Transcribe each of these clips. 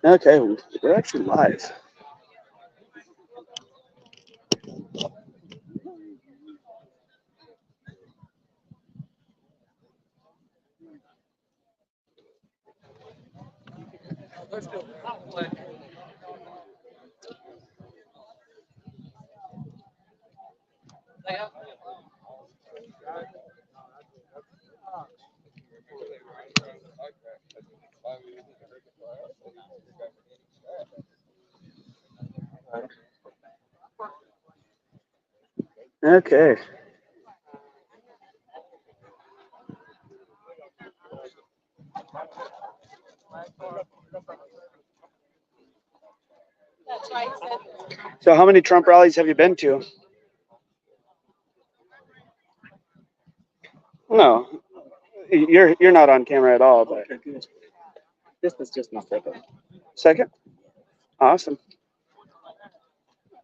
Okay, we're actually live. Okay. So, how many Trump rallies have you been to? No, you're not on camera at all. But This was just my second. second, awesome.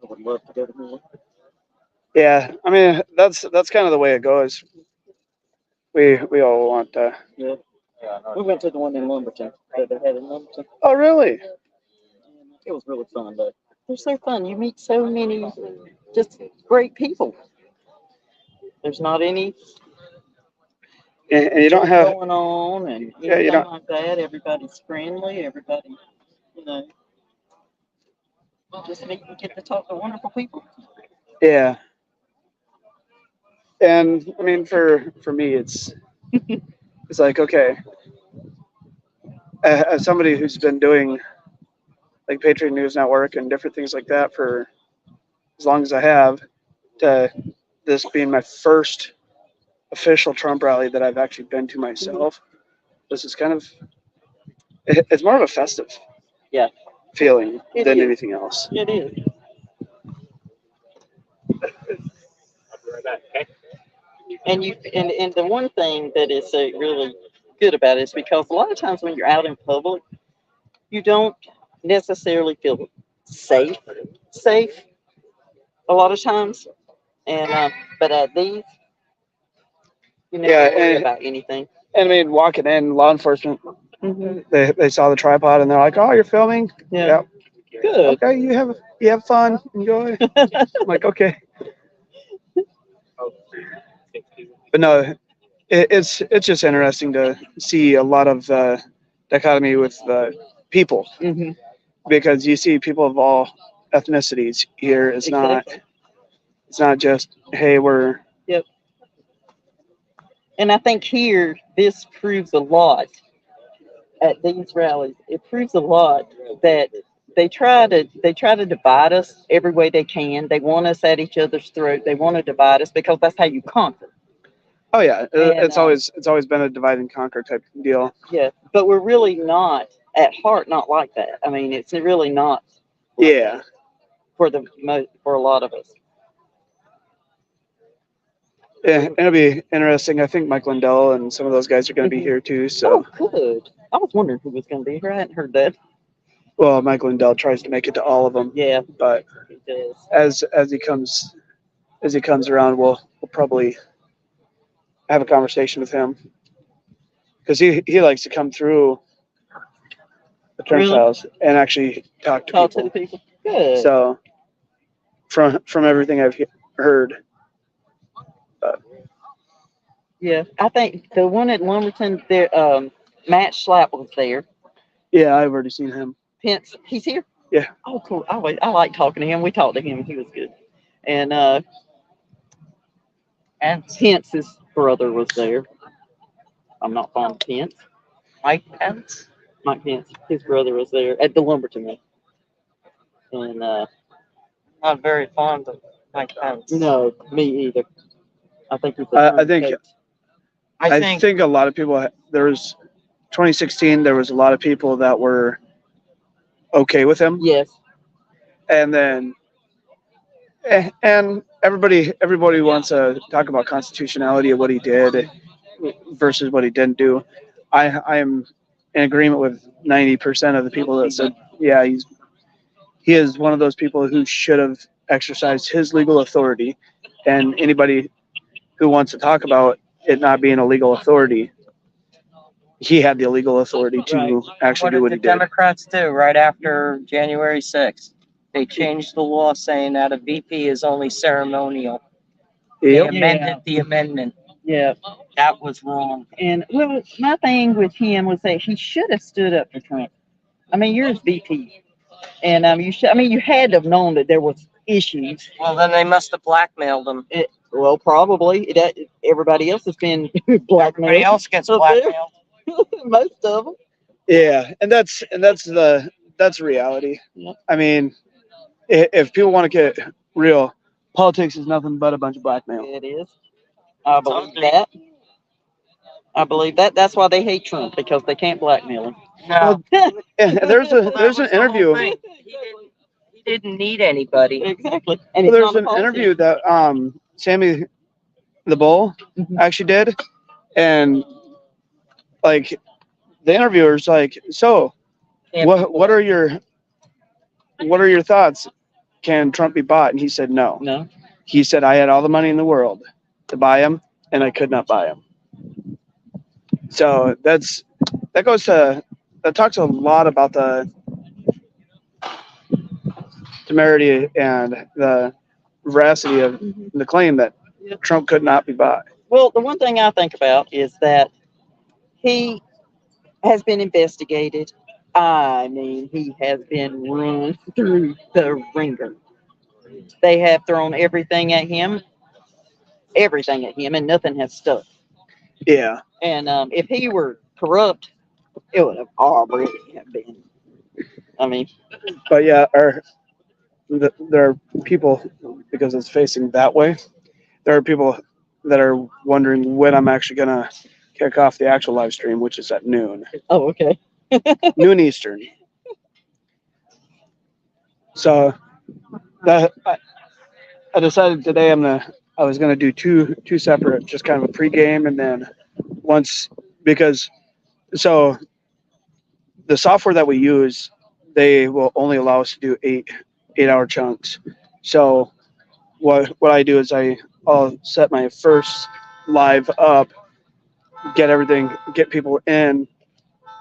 I would love to go to more. Yeah, I mean that's kind of the way it goes. We all want. Yeah. We went to the one in Wilmington that they had in Wilmington. Oh, really? And it was really fun, though. They're so fun. You meet so many just great people. There's not any And you don't have. going on and Yeah, you anything don't. like that. Everybody's friendly. Everybody, you know, just meet and get to talk to wonderful people. Yeah, and I mean for me, it's like okay, as somebody who's been doing like Patriot News Network and different things like that for as long as I have, to this being my first official Trump rally that I've actually been to myself. This is kind of it's more of a festive Yeah, feeling it than is. anything else. It is. And the one thing that is really good about it is because a lot of times when you're out in public, you don't necessarily feel safe. Safe a lot of times, and but at these, you never Yeah, worry about anything. and I mean walking in, law enforcement Hmm. they saw the tripod and they're like, "Oh, you're filming? Yeah, Yeah. good. Okay, you have fun, enjoy." I'm like, okay, but no, it's just interesting to see a lot of dichotomy with the people Hmm. because you see people of all ethnicities here. Exactly. It's not just hey we're Yep. And I think here this proves a lot at these rallies. It proves a lot that they try to divide us every way they can. They want us at each other's throat. They want to divide us because that's how you conquer. oh yeah And it's always been a divide and conquer type of deal. yeah, but we're really not at heart not like that. I mean, it's really not like Yeah, that for a lot of us. yeah, it'll be interesting. I think Mike Lindell and some of those guys are going to be Hmm. here too. So Oh, good. I was wondering who was going to be here. I hadn't heard that. well, Mike Lindell tries to make it to all of them, Yeah, but it does. as he comes around, we'll probably have a conversation with him because he likes to come through the Really? turnstiles and actually talk to Talk to the people. people. Good. So from everything I've heard, uh, Yeah, I think the one at Wilmington, there, Matt Schlapp was there. yeah, I've already seen him. Pence, he's here. Yeah, Oh, cool. I like talking to him. We talked to him. He was good. And Pence's brother was there. I'm not fond of Pence. Mike Pence? Mike Pence, his brother was there at the Lumberton one. And Not very fond of Mike Pence. no, me either. I think he's a I think turncoat. I think a lot of people there was 2016. There was a lot of people that were okay with him, Yes. and then and everybody wants to talk about constitutionality of what he did versus what he didn't do. I am in agreement with 90% of the people that said, yeah, he is one of those people who should have exercised his legal authority, and anybody who wants to talk about it not being a legal authority he had the legal authority to Right. actually What do did what the he did. Democrats do right after January 6th? They changed the law saying that a VP is only ceremonial. They Yep. amended the amendment. Yeah. That was wrong. And well, my thing with him was that he should have stood up for Trump. I mean, you're his VP, and you should. I mean, you had to have known that there was issues. Well, then they must have blackmailed him. Well, probably that everybody else has been Everybody blackmailed. else gets Up there. blackmailed. Most of them. Yeah, and that's reality. Yeah. I mean, if people want to get real, politics is nothing but a bunch of blackmail. It is. I believe that. I believe that. That's why they hate Trump, because they can't blackmail him. No. And there's an interview. He didn't need anybody. Exactly. And Well, it's there's not a an politics. interview that Sammy the Bull Mhm. actually did, and like the interviewer's like, so what are your thoughts? Can Trump be bought? And he said no. No. He said I had all the money in the world to buy him, and I could not buy him. So that talks a lot about the temerity and the veracity of the claim that Trump could not be bought. Well, the one thing I think about is that he has been investigated. I mean, he has been run through the ringer. They have thrown everything at him, and nothing has stuck. Yeah, And if he were corrupt, it would have already have been. I mean, but yeah, there are people, because it's facing that way. There are people that are wondering when I'm actually gonna kick off the actual live stream, which is at noon, oh, okay. noon Eastern. So that I decided today I was gonna do two separate, just kind of a pregame, and then once, because so the software that we use, they will only allow us to do 8-hour chunks. So what I do is I'll set my first live up, get people in,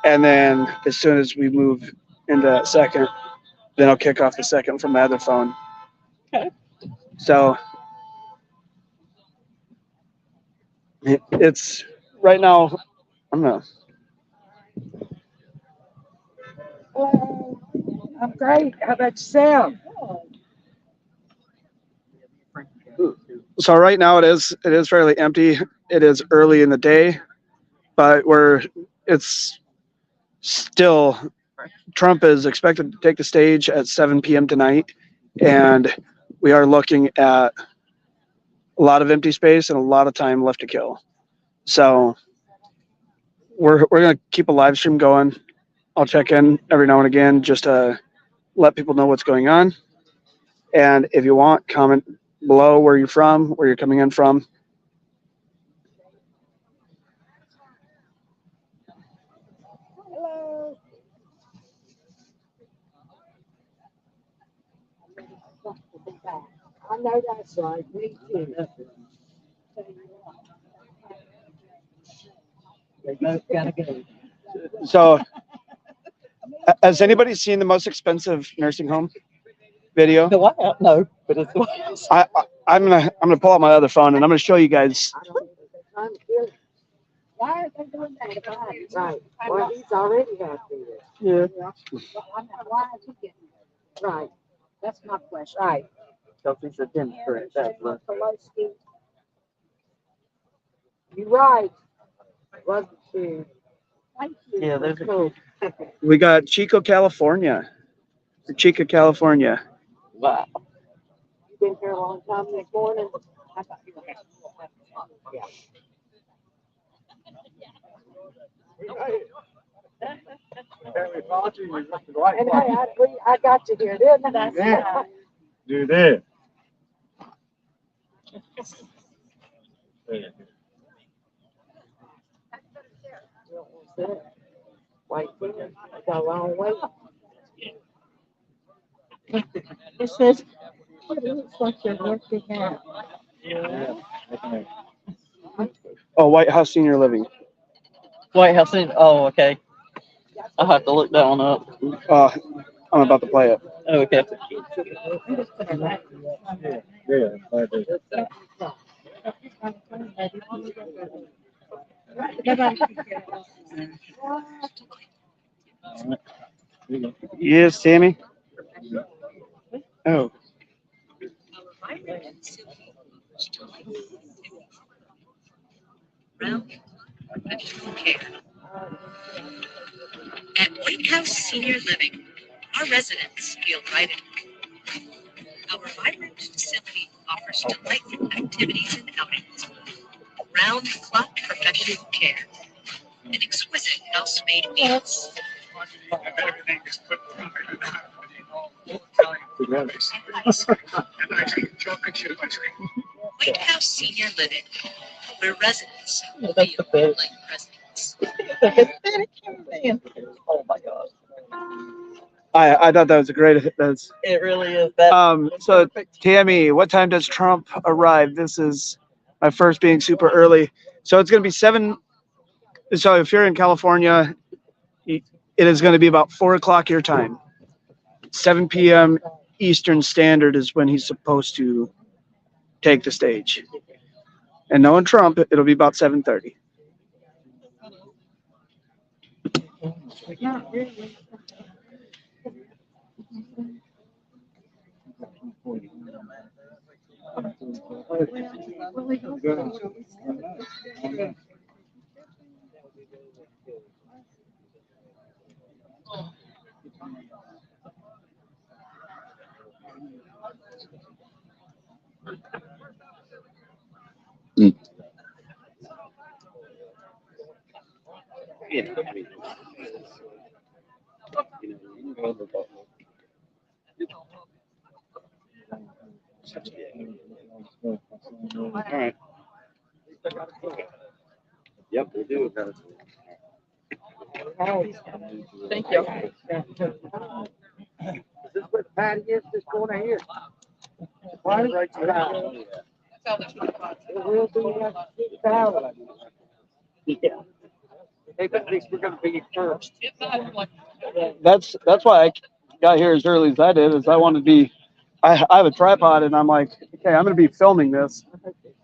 and then as soon as we move into that second, then I'll kick off the second from my other phone. Okay. So it's right now. I'm gonna. Hello. I'm great. How about yourself? So right now it is fairly empty. It is early in the day, but it's still, Trump is expected to take the stage at 7 p.m. tonight, and we are looking at a lot of empty space and a lot of time left to kill. So we're gonna keep a live stream going. I'll check in every now and again just to let people know what's going on. And if you want, comment below where you're from, where you're coming in from. Hello. I know that's right. Me too. They both gotta go. So has anybody seen the most expensive nursing home video? The White House? No, but it's the White House. I'm gonna pull out my other phone and I'm gonna show you guys. I don't know. They're trying to kill him. Why are they doing that? Right. Well, he's already had this. Yeah. Why is he getting it? Right. That's my question. Right. Because he's a Democrat. That's right. Pelosi. You're right. Wasn't she? Thank you. Yeah, there's a Cool. We got Chico, California. California. wow. You been here a long time this morning? I thought you were yeah. And hey, I got you here, didn't I? Yeah. Do this. Wait, I got a long way. It says, It looks like you're empty now. Oh, White House Senior Living. White House in. Oh, okay. I'll have to look that one up. I'm about to play it. Oh, okay. Yeah. Like this. Yes, Sammy. Oh, At White House Senior Living, our residents feel right at home. Our vibrant facility offers delightful activities and outings, round-the-clock professional care, and exquisite house-made meals. White House Senior Living, where residents feel like presidents. Oh my God. I thought that was a great. That's It really is. That. so Tammy, what time does Trump arrive? This is my first being super early, so it's gonna be 7. So if you're in California, it is going to be about 4 o'clock your time. 7 p.m. Eastern Standard is when he's supposed to take the stage. And knowing Trump, it'll be about 7:30. All right. Yep, we do. Thank you. Is this where the patio is? This corner here? Right around. We'll do that. Yeah. Hey, but at least we're gonna be first. That's why I got here as early as I did. Is I wanted to be. I have a tripod, and I'm like, okay, I'm going to be filming this.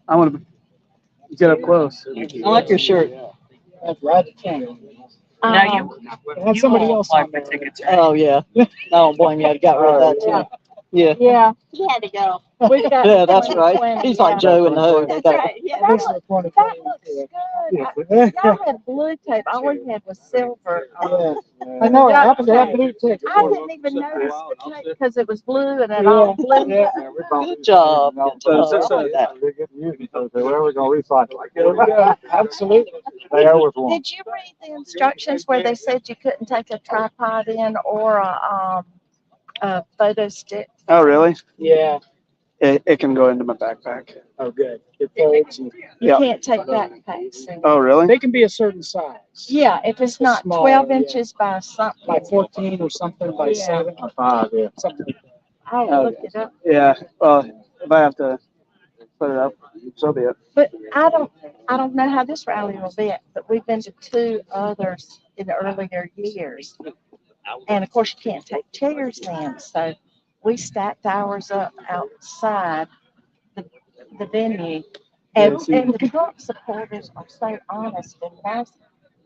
I want to get up close. I like your shirt. That's right. Now you Have somebody else apply on for there. tickets. Oh yeah. I don't blame you. I got rid of that too. Yeah. Yeah, He had to go. we got. Yeah, that's right. 2020, He's like yeah. Joe and Ho. They That's got- right. Yeah. That looks good. Y'all had blue tape. All we had was silver. I know, it happened to have blue tickets. I didn't even notice the tape because it was blue and it all blue. Yeah. Good job. Good So, job. I like that. They get music, so they where we gonna recycle? Absolutely. They always want. Did you read the instructions where they said you couldn't take a tripod in or a photo stick? Oh, really? Yeah. It can go into my backpack. Oh, good. It folds. You Yeah. can't take backpacks. Oh, really? They can be a certain size. Yeah, if it's not Small, 12 yeah. inches by something. Like 14 or something by Yeah. 7 or 5, yeah. Something like that. I'll look it up. Yeah. Well, if I have to put it up, so be it. But I don't know how this rally will be, but we've been to 2 others in the earlier years. And of course, you can't take chairs in, so we stacked ours up outside the venue. And, Yeah, see. and the Trump supporters are so honest and nice.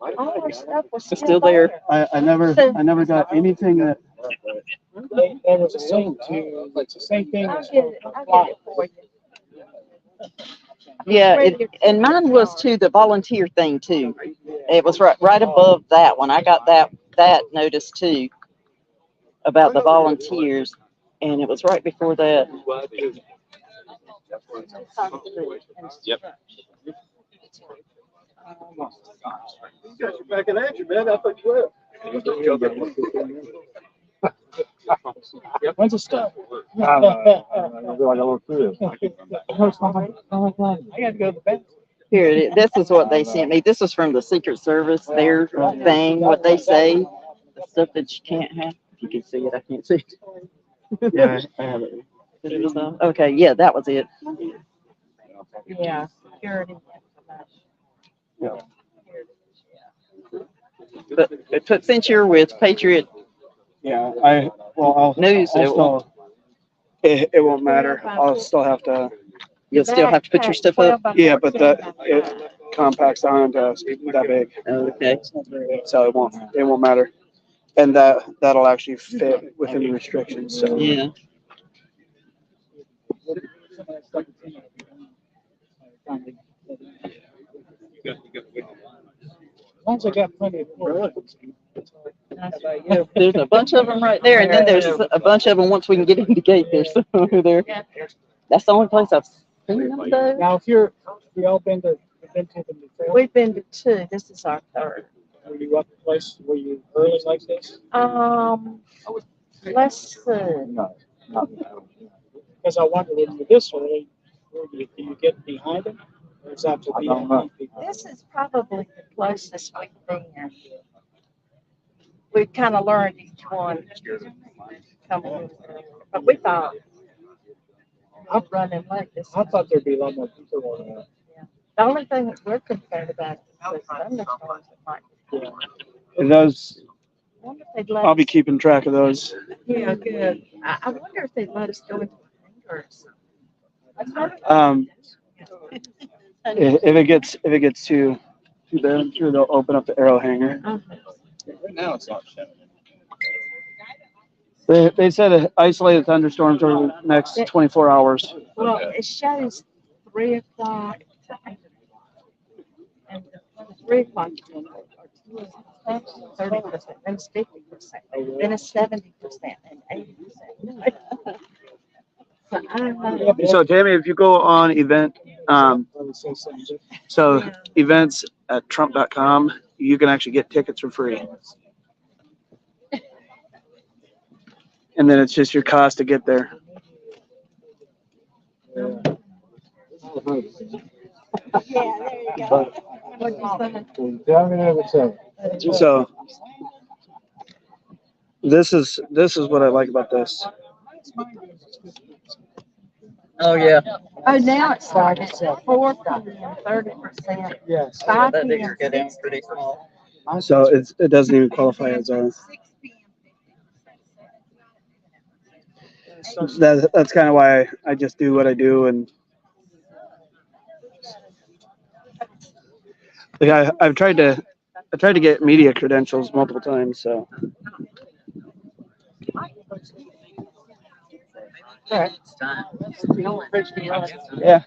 All our stuff was It's still still there. there. I never got anything that. They was assumed to, it's the same thing I'll as. get it for you. Yeah, and mine was too the volunteer thing too. It was right above that one. I got that notice too about the volunteers, and it was right before that. Yep. You got your back in action, man. I thought you were. When's it start? I like a little kid. I gotta go to bed. Here it is. This is what they sent me. This is from the Secret Service. Their thing, what they say, the stuff that you can't have. If you can see it, I can't see it. Yeah, I have it. Okay, yeah, that was it. Yeah, security. Yeah. But they put Fincher with Patriot Yeah, I'll News. still, it won't matter. I'll still have to, You'll still have to put your stuff up. yeah, but it compacts on to that big, Okay. so it won't matter. And that'll actually fit within the restrictions, so. Yeah. As long as I got plenty of roads. There's a bunch of them right there, and then there's a bunch of them once we can get in the gate. There's some over there. That's the only place I've seen them though. Now, if we all been to them before, We've been to two. This is our third. were you up the place, were you early like this? Let's see. No. Because I wonder when you're this early, do you get behind them? Or is that to be behind people? This is probably the closest we've been. We've kind of learned each one coming, but we thought I'm running late this I thought there'd be a lot more people on that. The only thing that we're concerned about is the thunderstorms that might. Yeah. And those, I wonder if they'd let I'll be us- keeping track of those. Yeah, good. I wonder if they'd let us go into the fingers. If it gets too bad, I'm sure they'll open up the arrow hanger. Right now, it's not showing. They said isolated thunderstorms over the next 24 hours. Well, it shows 3 o'clock to 8. And the 3 o'clock is 30%, then it's 50%, then it's 70% and 80%. So I don't know. So Tammy, if you go on event, so events at Trump.com, you can actually get tickets for free. And then it's just your cost to get there. Yeah, there you go. So this is what I like about this. Oh, yeah. Oh, now it started at 4 p.m., 30%. Yes. 5 That p.m. digger get in pretty small. So it doesn't even qualify as a. That's kind of why I just do what I do, and like I've tried to get media credentials multiple times. So It's time. yeah.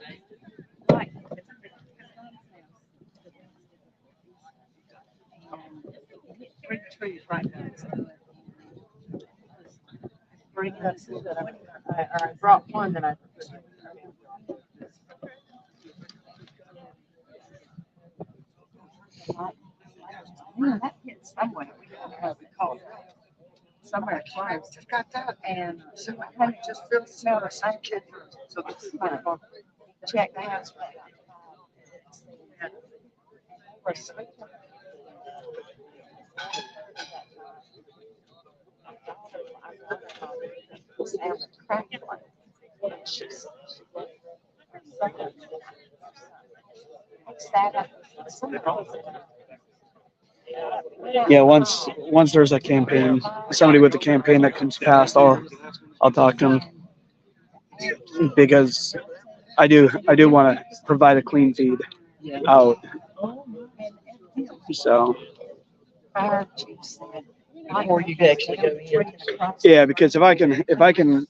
I brought one that I. Yeah, that hit somewhere. We don't know what we call it. Somewhere close. Just got that. And so I kind of just feel smell the same. So this is my check the house. Yeah, once there's a campaign, somebody with a campaign that comes past, I'll talk to them because I do want to provide a clean feed out. So Before you actually go in. yeah, because if I can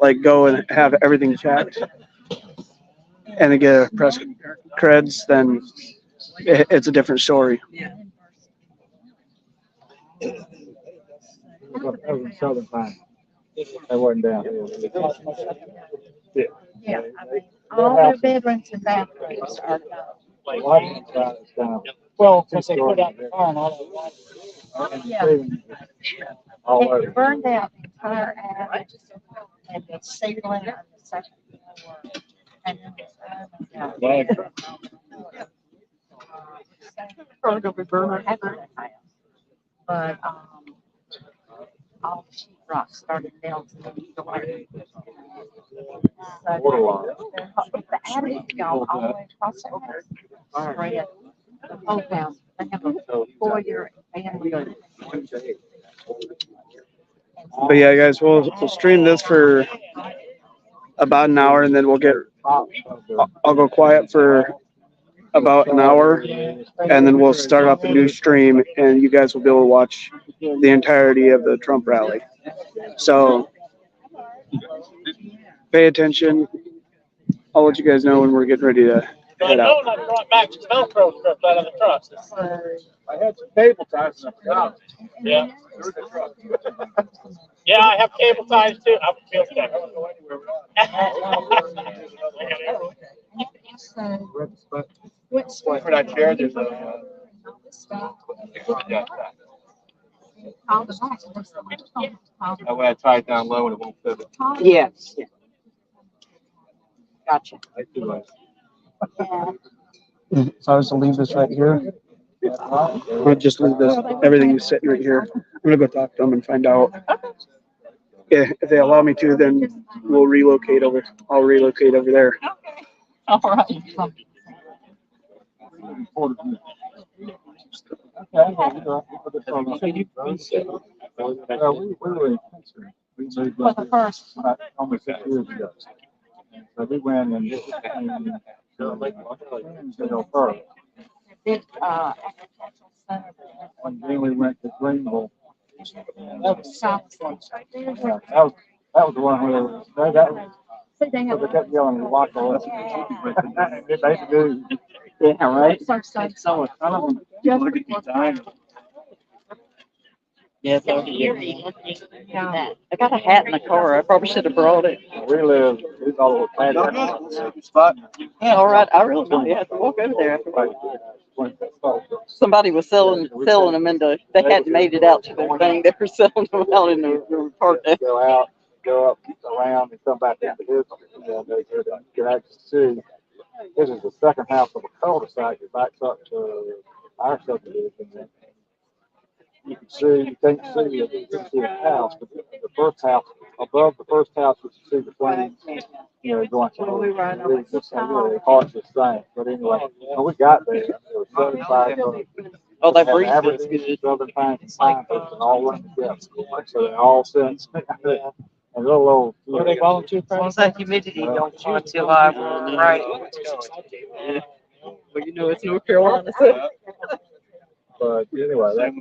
like go and have everything checked and then get a press creds, then it's a different story. That was Southern Pine. That wasn't down here. Yeah, I mean, all their bedrooms and bathrooms are Well, because they put out the fire and all that. Yeah. All It over. burned out the entire attic and the ceiling on the second floor. And then the Probably gonna be burning. But all the sheetrock started melting. So the attic had gone all the way across the house. Spread the whole house. They have a 4 enjoy your family. But yeah, guys, we'll stream this for about an hour, and then I'll go quiet for about an hour, and then we'll start up a new stream, and you guys will be able to watch the entirety of the Trump rally. So pay attention. I'll let you guys know when we're getting ready to head out. I brought back some Velcro strips out of the truck. I had some cable ties in the truck. Yeah. Yeah, I have cable ties too. I'm feel sick. I don't go anywhere without. For that chair, there's a. That way I tie it down low and it won't pivot. Yeah. Gotcha. If I was to leave this right here, I'll just leave this, everything is sitting right here. I'm gonna go talk to them and find out. Yeah, if they allow me to, then I'll relocate over there. All right. For the first, Almost 6 years ago. So we went and big, agricultural center. and then we went to Greenville. That was South Side right there. That was the one where that was. See, they have. They kept yelling, "Lock the list." They do. Yeah, right. South Side. So I don't look at the time. Yeah, Yeah. I got a hat in the car. I probably should have brought it. We all spot. Yeah, all right. I really don't have to walk over there after. Somebody was selling them in the. They hadn't made it out to the thing. They were selling them out in the park there. Go out, go up, around, and come back into his. And they can actually see. This is the second house of a cul-de-sac that backs up to our subdivision. You can see, you can't see it, you can see a house, but the first house, above the first house, you can see the flames, going through. It's really hard to say, but anyway, when we got there, it was 75. Oh, that breeze Average is good. Southern pines and pine trees and all went together. So they all sit, and little old. Were they volunteer? As long as that humidity don't run too high, we're right. Yeah. Well, you know, it's North Carolina. So. But anyway, that's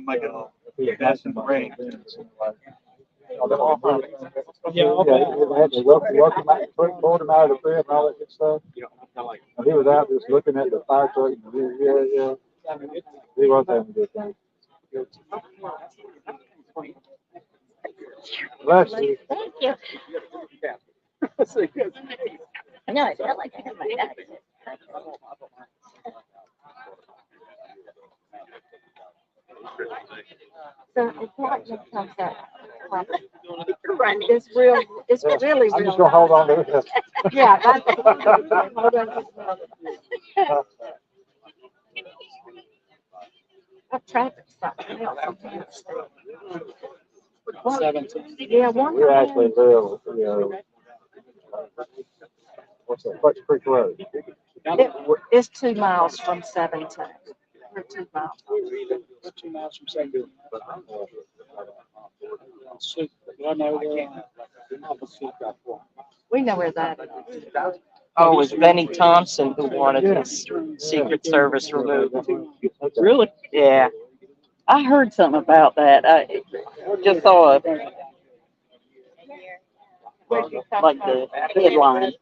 that's in the rain. Yeah, they welcome pulled him out of the crib and all that good stuff. And he was out just looking at the fire truck. And yeah. He was having a good time. Bless you. Thank you. I know, I felt like I had my back. So apartment comes up. It's really, I'm just gonna hold on to this. Yeah, that's. A traffic stop. Yeah, one. We actually live, what's that, Clutch Creek Road. It's 2 miles from 17. We're 2 miles. We're 2 miles from 17. We know where that is. Oh, it was Benny Thompson who wanted his Secret Service removed. Really? Yeah. I heard something about that. I just saw a, like the headline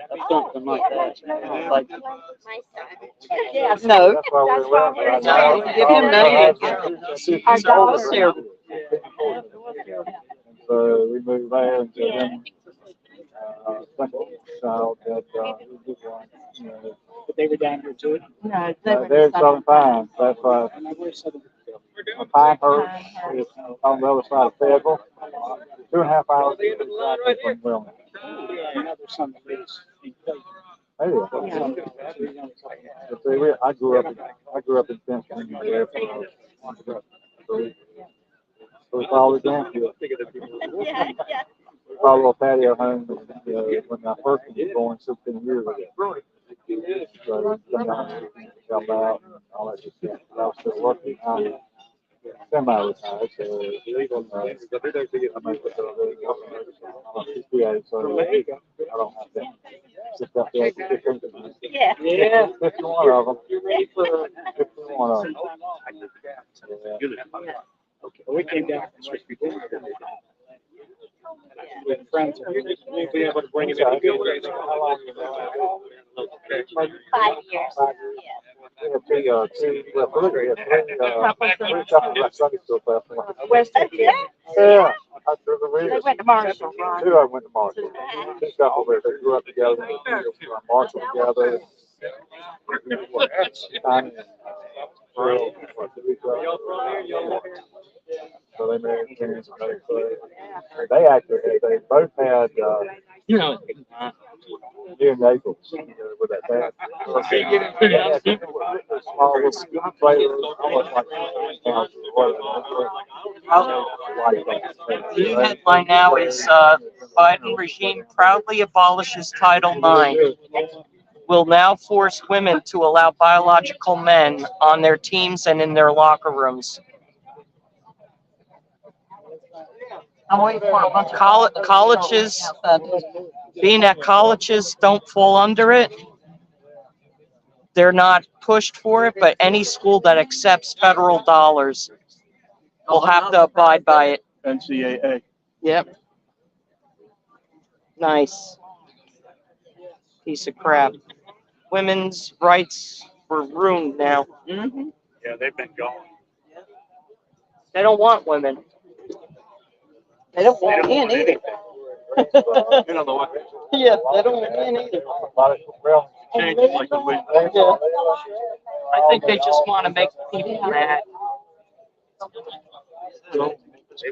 or something like that. Like, Yes. no, That's why we're around. no, give him none. Our It daughter. was terrible. So we moved there and then, second child that, but they were down here too? No, they were. They're in Southern Pines, that's why. Pinehurst is on the other side of Fayetteville. 2.5 hours from Wilmington. Hey, but see, I grew up in Pennsylvania. So we followed down here. We bought a little patio home when I first was born 16 years ago. So come down, help out, and all that good stuff. I was still working out. semi-retired, so even, I mean, with the CPA, so I don't have that. Just have to have 15. Yeah. Yeah. 51 of them. 51 of them. We came down from with friends. We'll be able to bring it in. How long you been? 5 years. We had three, well, three couples at Sunday school class. West Virginia. Yeah. I threw the They wheels. went to Marshall, Ron. Two of them went to Marshall. Two couples there, they grew up together, they grew from Marshall together. Tiny and Pearl, so they married parents and they actually, they both had, near Naples with that band. They had small little trailers, almost like towns or whatever. The new headline now is Biden regime proudly abolishes Title IX. Will now force women to allow biological men on their teams and in their locker rooms. I'm waiting for a bunch of Colleges, being that colleges don't fall under it, they're not pushed for it, but any school that accepts federal dollars will have to abide by it. NCAA. Yep. Nice. Piece of crap. Women's rights were ruined now. Mm-hmm. Yeah, they've been gone. They don't want women. They don't want men either. You know the one. Yeah, they don't want men either. Changes like the wind. Yeah. I think they just want to make people mad. They want to.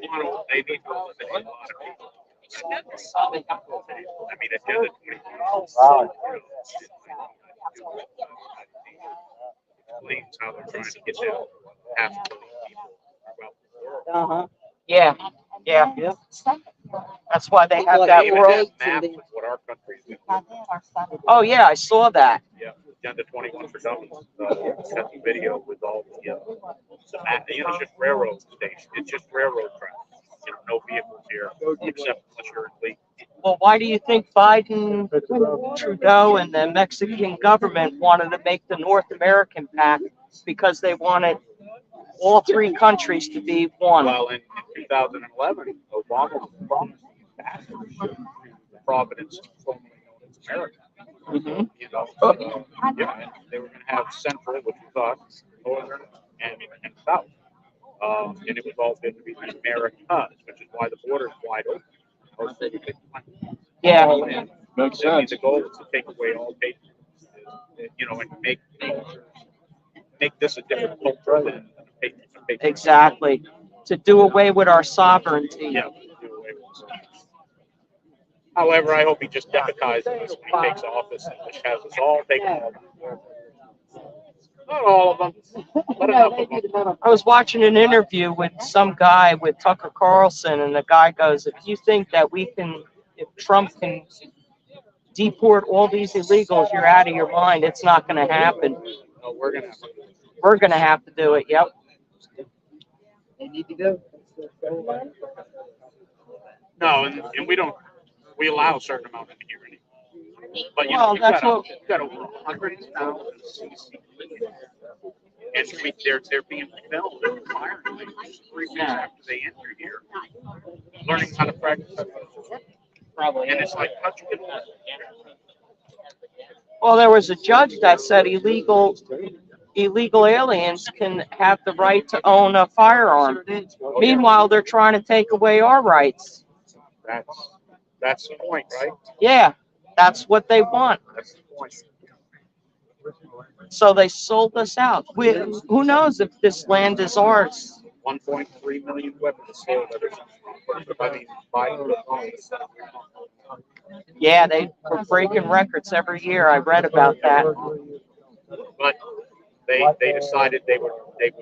They need to eliminate a lot of people. I mean, at the end of 20 explains how they're trying to get down half a million people throughout the world. Uh-huh. Yeah, yeah. Yeah. That's why they have Like that They even world. have maps of what our country is going to do. Oh yeah, I saw that. Yeah, Agenda 21 for Dummies. Sent the video with all the map. You know, it's just railroad station. It's just railroad tracks. You know, no vehicles here except unless you're in league. Well, why do you think Biden, Trudeau, and the Mexican government wanted to make the North American pact? Because they wanted all three countries to be one. Well, in 2011, Obama promised Providence, formerly known as America. Mm-hmm. You know, yeah, and they were going to have central, which we thought, northern, and south. And it was all going to be the Americas, which is why the border is wide open. Yeah. Makes I mean, sense. the goal is to take away all patriots, you know, and make this a different culture than a patriot. Exactly. To do away with our sovereignty. Yeah. Do away with it. However, I hope he just deputizes us when he takes office and just has us all take all of them. Not all of them, but enough of them. I was watching an interview with some guy with Tucker Carlson, and the guy goes, if you think that if Trump can deport all these illegals, you're out of your mind. It's not going to happen. No, we're gonna have to. We're going to have to do it. Yep. They need to go. No, and we allow a certain amount of security. But you Well, know, that's you've got over 100,000 CC. And they're being filmed and firing 3 weeks after they enter here, learning how to practice. Probably. And it's like touching it. Well, there was a judge that said illegal aliens can have the right to own a firearm. Meanwhile, they're trying to take away our rights. That's the point, right? Yeah, that's what they want. That's the point. So they sold us out. Who knows if this land is ours? 1.3 million weapons sold by the Biden. Yeah, they were breaking records every year. I read about that. But they decided they would being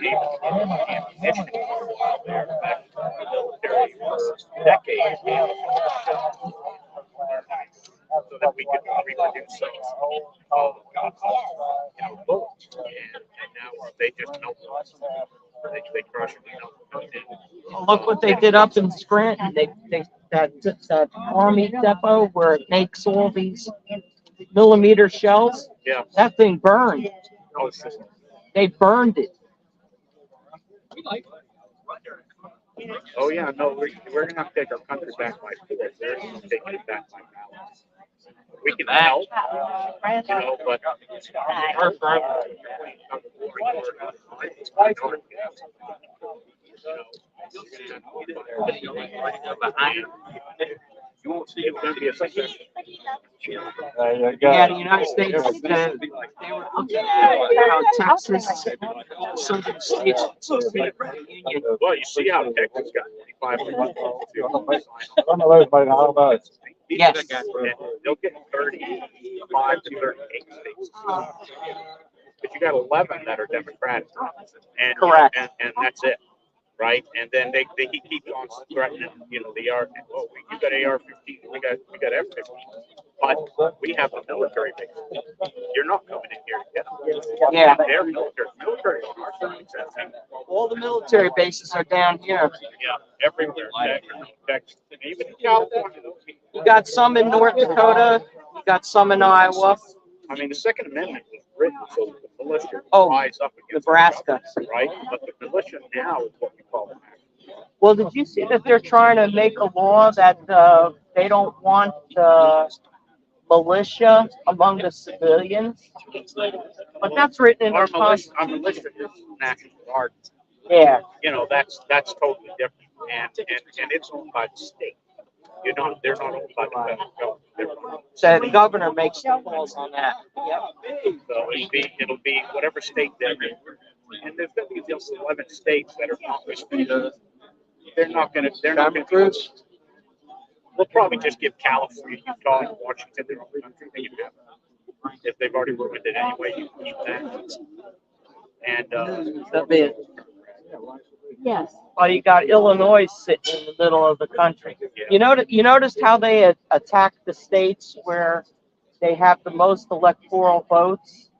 able to get ammunition back to the military for decades, so that we could reproduce bullets. And now they just They crush it. Look what they did up in Scranton. That army depot where it makes all these millimeter shells. Yeah. That thing burned. Oh, it's just, They burned it. oh yeah, no, we're gonna have to take our country back by force. They're gonna take it back by balance. We can help, but our forever. You won't see it's gonna be a success. Yeah, the United States, they were looking at how Texas, southern states, union. Well, you see how Texas got 25. Some of those may not know. Yes. And they'll get 35 to 38 states. But you got 11 that are Democratic. And, Correct. And that's it. Right, and then he keeps on threatening, the AR. Well, you got AR-15, we got F-15, but we have the military base. You're not coming in here to get them. Yeah. They're military on our side. All the military bases are down here. Yeah, everywhere. Texas, even in California. You got some in North Dakota. You got some in Iowa. I mean, the Second Amendment was written so that the militia rise up against Nebraska. right? But the militia now is what we call them. Well, did you see that they're trying to make a law that they don't want militia among the civilians? But that's written in our Constitution. Our militia is National Guard. Yeah. That's totally different, and it's owned by the state. They're not owned by the federal government. So the governor makes the calls on that. So it'll be whatever state they're in. And there's going to be just 11 states that are not listed. They're not going to. We'll probably just give California, Utah, and Washington their own country. They can have it. If they've already ruined it anyway, you can keep that. And That'd be it. Yes. Well, you got Illinois sitting in the middle of the country. yeah. You noticed how they attacked the states where they have the most electoral votes?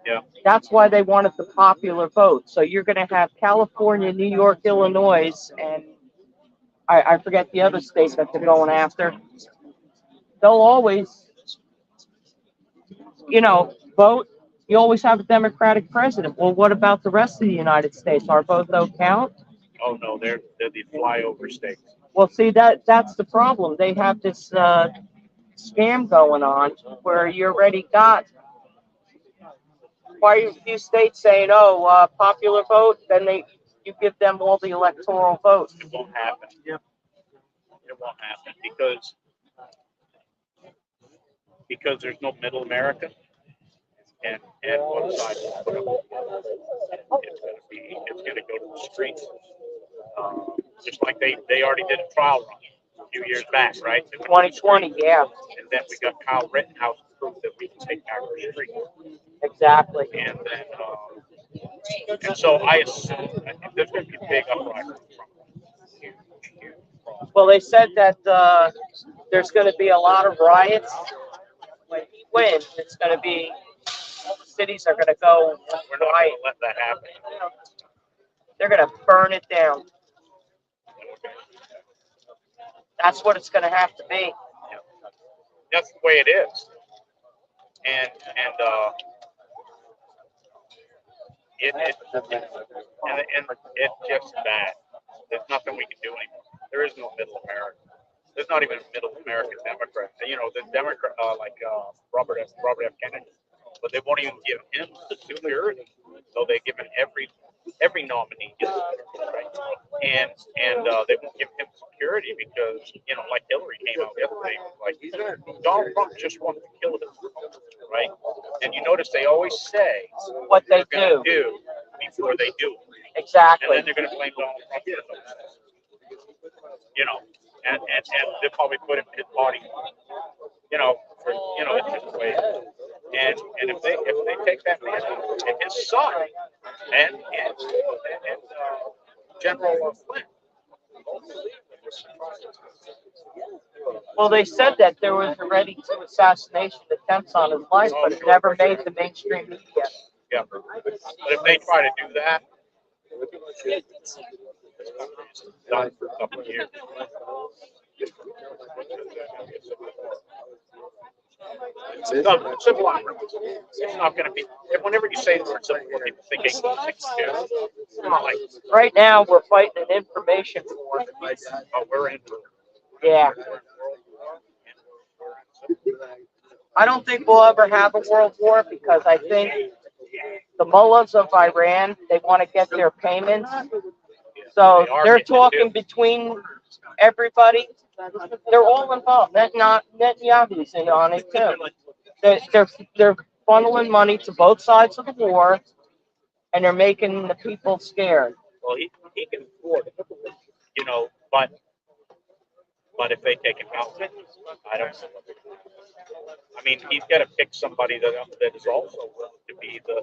Yeah. That's why they wanted the popular vote. So you're going to have California, New York, Illinois, and I forget the other states that they're going after. They'll always, vote. You always have a Democratic president. Well, what about the rest of the United States? Our vote don't count? Oh no, they're the flyover states. Well, see, that's the problem. They have this scam going on where you already got quite a few states saying, popular vote, then you give them all the electoral votes. It won't happen. Yep. It won't happen because there's no middle America, and one side will put up. It's going to go to the streets. Just like they already did a trial run a few years back, right? 2020, yeah. And then we got Kyle Rittenhouse to prove that we can take back the street. Exactly. And then, and so I assume there's going to be a big uprising from Well, they said that there's going to be a lot of riots. When he wins, it's going to be, all the cities are going to go We're not riot. going to let that happen. They're going to burn it down. That's what it's going to have to be. That's the way it is. And it's just bad. There's nothing we can do anymore. There is no middle America. There's not even a middle American Democrat. The Democrat Robert F. Kennedy, but they won't even give him security. So they give him every nominee, right? And they won't give him security because like Hillary came out yesterday, like Donald Trump just wants to kill him, right? And you notice they always say What they they're gonna do. before they do, and Exactly. then they're going to blame Donald Trump for those things. And they'll probably put him in his body, it's just the way. And if they take that man out, and his son, and General Flynn. Well, they said that there was already 2 assassination attempts on his life, but it never made the mainstream media. Yeah. But if they try to do that, it's done for a couple of years. No, civil unrest. It's not going to be. Whenever you say the word civil war, people think 1862. It's not like, Right now, we're fighting an information war. oh, we're in. Yeah. I don't think we'll ever have a world war because I think the mullahs of Iran, they want to get their payments. So they're talking between everybody. They're all involved. Netanyahu's in on it too. They're funneling money to both sides of the war, and they're making the people scared. Well, he can afford it, but if they take him out, I don't know. I mean, he's got to pick somebody that is also willing to be the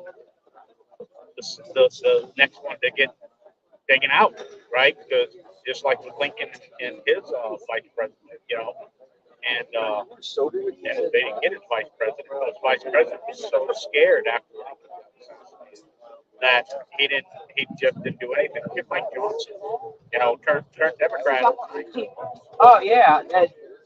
next one to get taken out, right? Because just like with Lincoln and his vice president, and they didn't get his vice president because vice president was so scared after that he just didn't do anything. Just like Johnson, turned Democrat. Oh yeah,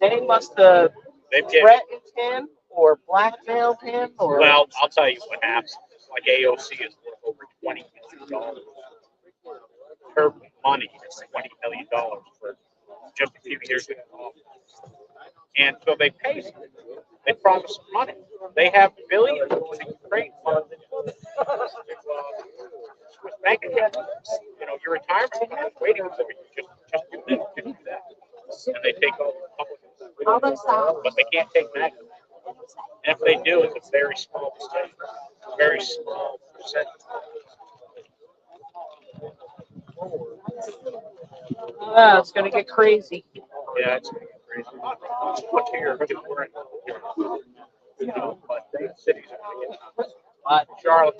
they must have They've get, threatened him or blackmailed him or. well, I'll tell you what happens. Like AOC is worth over $20 million. Her money is $20 million for just a few years in office. And so they pay them. They promise money. They have billions of Ukraine funds. Swiss bank account. Your retirement fund is waiting for you. Just do this, just do that. And they take over the public. But they can't take that. And if they do, it's a very small percentage. Very small percentage. It's gonna get crazy. Yeah, it's crazy. What's here? But the cities are Charlotte.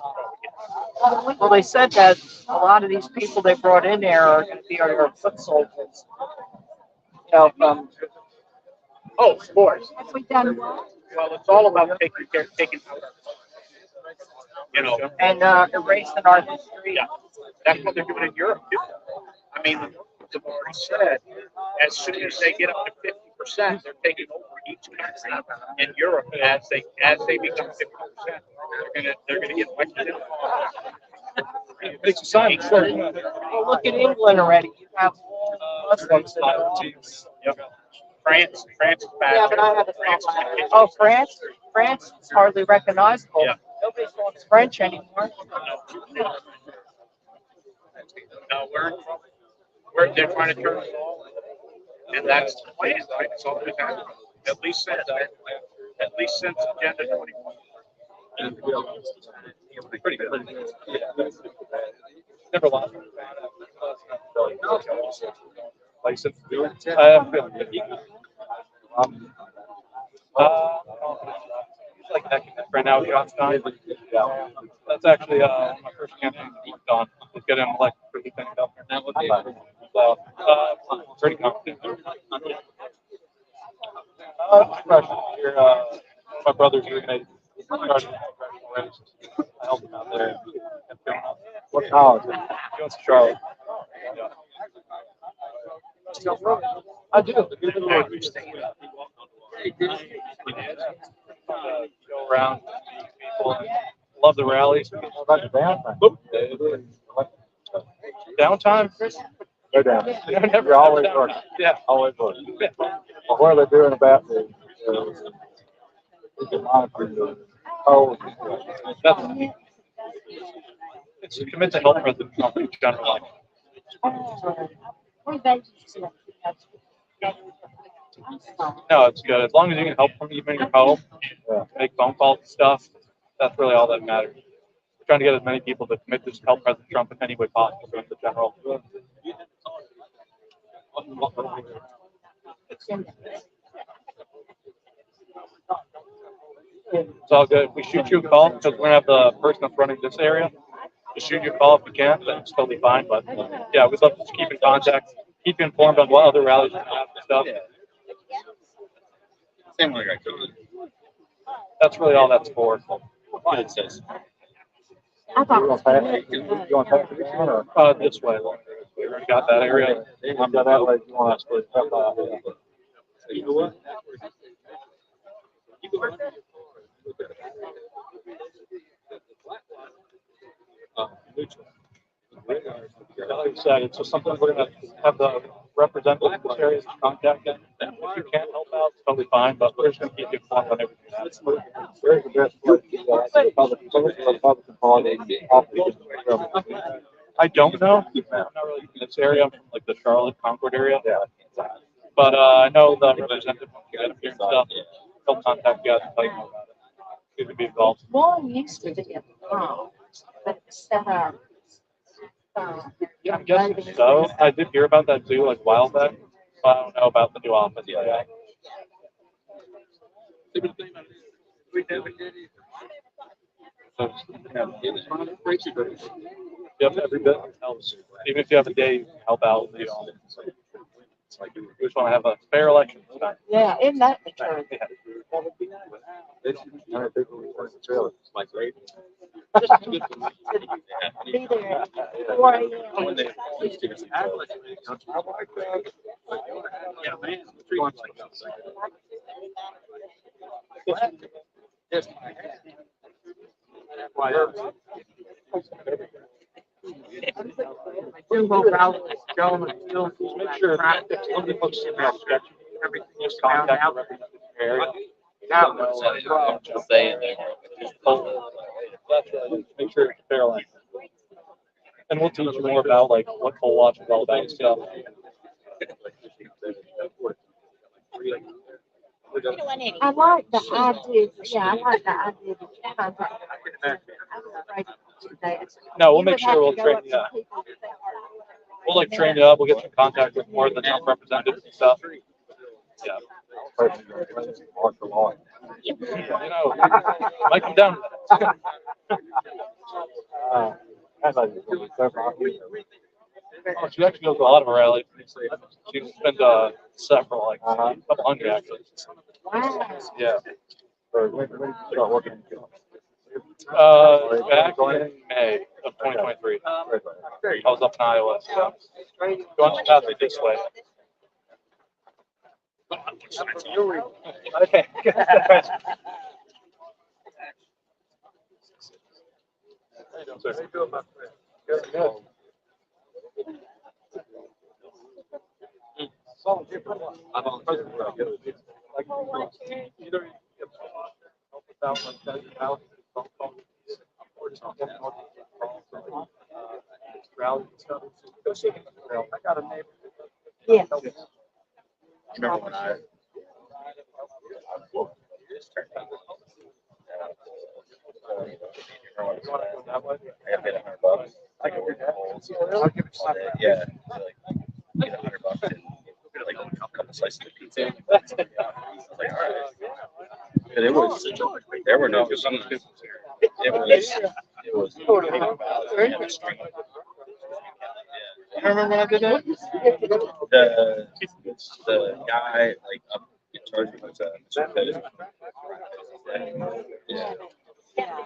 Well, they said that a lot of these people they brought in there are going to be our foot soldiers. From. Oh, of course. Have we done what? Well, it's all about taking And erasing our history. Yeah, that's what they're doing in Europe too. I mean, the more he said, as soon as they get up to 50%, they're taking over each country in Europe as they become 50%. They're gonna get elected. It's a sign. Well, look at England already. You have Muslims in their teams. Yep. France is bad. Yeah, but I have a France. Oh, France? France is hardly recognizable. Yeah. Nobody talks French anymore. No, they're trying to turn us all, and that's the plan, right? It's all been happening. At least since Agenda 21. Pretty good. Never lost. License to do it. I have feeling good. He's like neck and neck right now with Johnstown. Yeah. That's actually one of my first campaigns I worked on. To get him elected for the thing governor. So, pretty confident. Question. My brother's organized. Started race. I helped him out there. What college? He went to Charlotte. Yeah. I do. Go around, meet people, and love the rallies. Downtime? Go down. You're always working. Yeah, always working. Well, what are they doing about the monitoring the cold? It's a commit to help President Trump in general. No, it's good. As long as you can help from even your home, make phone calls and stuff, that's really all that matters. We're trying to get as many people to commit to help President Trump in any way possible in the general. It's all good. If we shoot you a call, because we're going to have the person that's running this area, just shoot you a call if we can, then it's totally fine. But yeah, we'd love to keep in contact, keep you informed on what other rallies are going and stuff. Same way. That's really all that's for. It says. I thought You it was want to pass, good. you want to pass it again, or? This way. We already got that area. I'm going that way, you want to step out. You know what? Neutral. Like I said, it's just something we're gonna have the representative of this area contact them. If you can't help out, it's totally fine, but we're just gonna keep you informed on everything. Where's the best place to go? Republican Party office. I don't know. I'm not really in this area. I'm from like the Charlotte Concord area. Yeah. But I know the representative wants to get up here and stuff. He'll contact you guys and tell you more about it. You can be involved. One used to be a prom, but it's set up. Yeah, I'm guessing so. I did hear about that too, like a while back. But I don't know about the new office. Yeah. Yep, every bit helps. Even if you have a day, you can help out. You know, it's like we just want to have a fair election. Yeah, isn't that the truth? Be there at 4 a.m. Make sure when you post your mouth, everything just contact the representative area. Just saying there. Make sure it's fair election. And we'll teach you more about like what poll watch is all about and stuff. I like the idea, yeah, I like the idea of contact. I was afraid to do that. No, we'll You make would sure have we'll to go train up you. to people that We'll like train you up. We'll get you in contact with more of the Trump representatives and stuff. Yeah. You know, might come down to that. Oh, she actually goes to a lot of our rallies. She's been to several, like a couple hundred actually. Wow. Yeah. Start working. Back in May of 2023. I was up in Iowa. So going to this way. Okay. How you doing, sir? How you doing, my friend? Good. I'm on the like either help us out like that, your house, or just rally and stuff. I got a neighbor. Yes. Remember when I You want to go that way? I got paid $100. I can do that. I'll give it yeah, like get $100 and get like a couple slices of pizza. I was like, all right. And it was there were no good. It was You remember when I did that? the guy like up in charge of Mr. Pettit. Yeah. Yeah,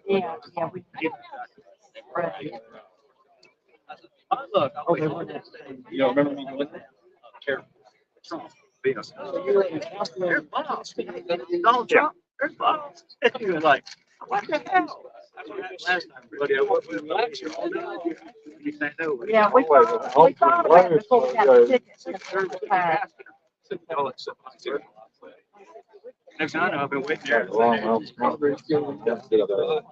yeah, we. Look, You don't remember me doing that? there's boss. Donald Trump, there's boss. He was like, what the hell? Last time, buddy, I worked with him last year. He said no. Yeah, we thought about it before we got the tickets. Next time I've been waiting there. Well, we have clients until,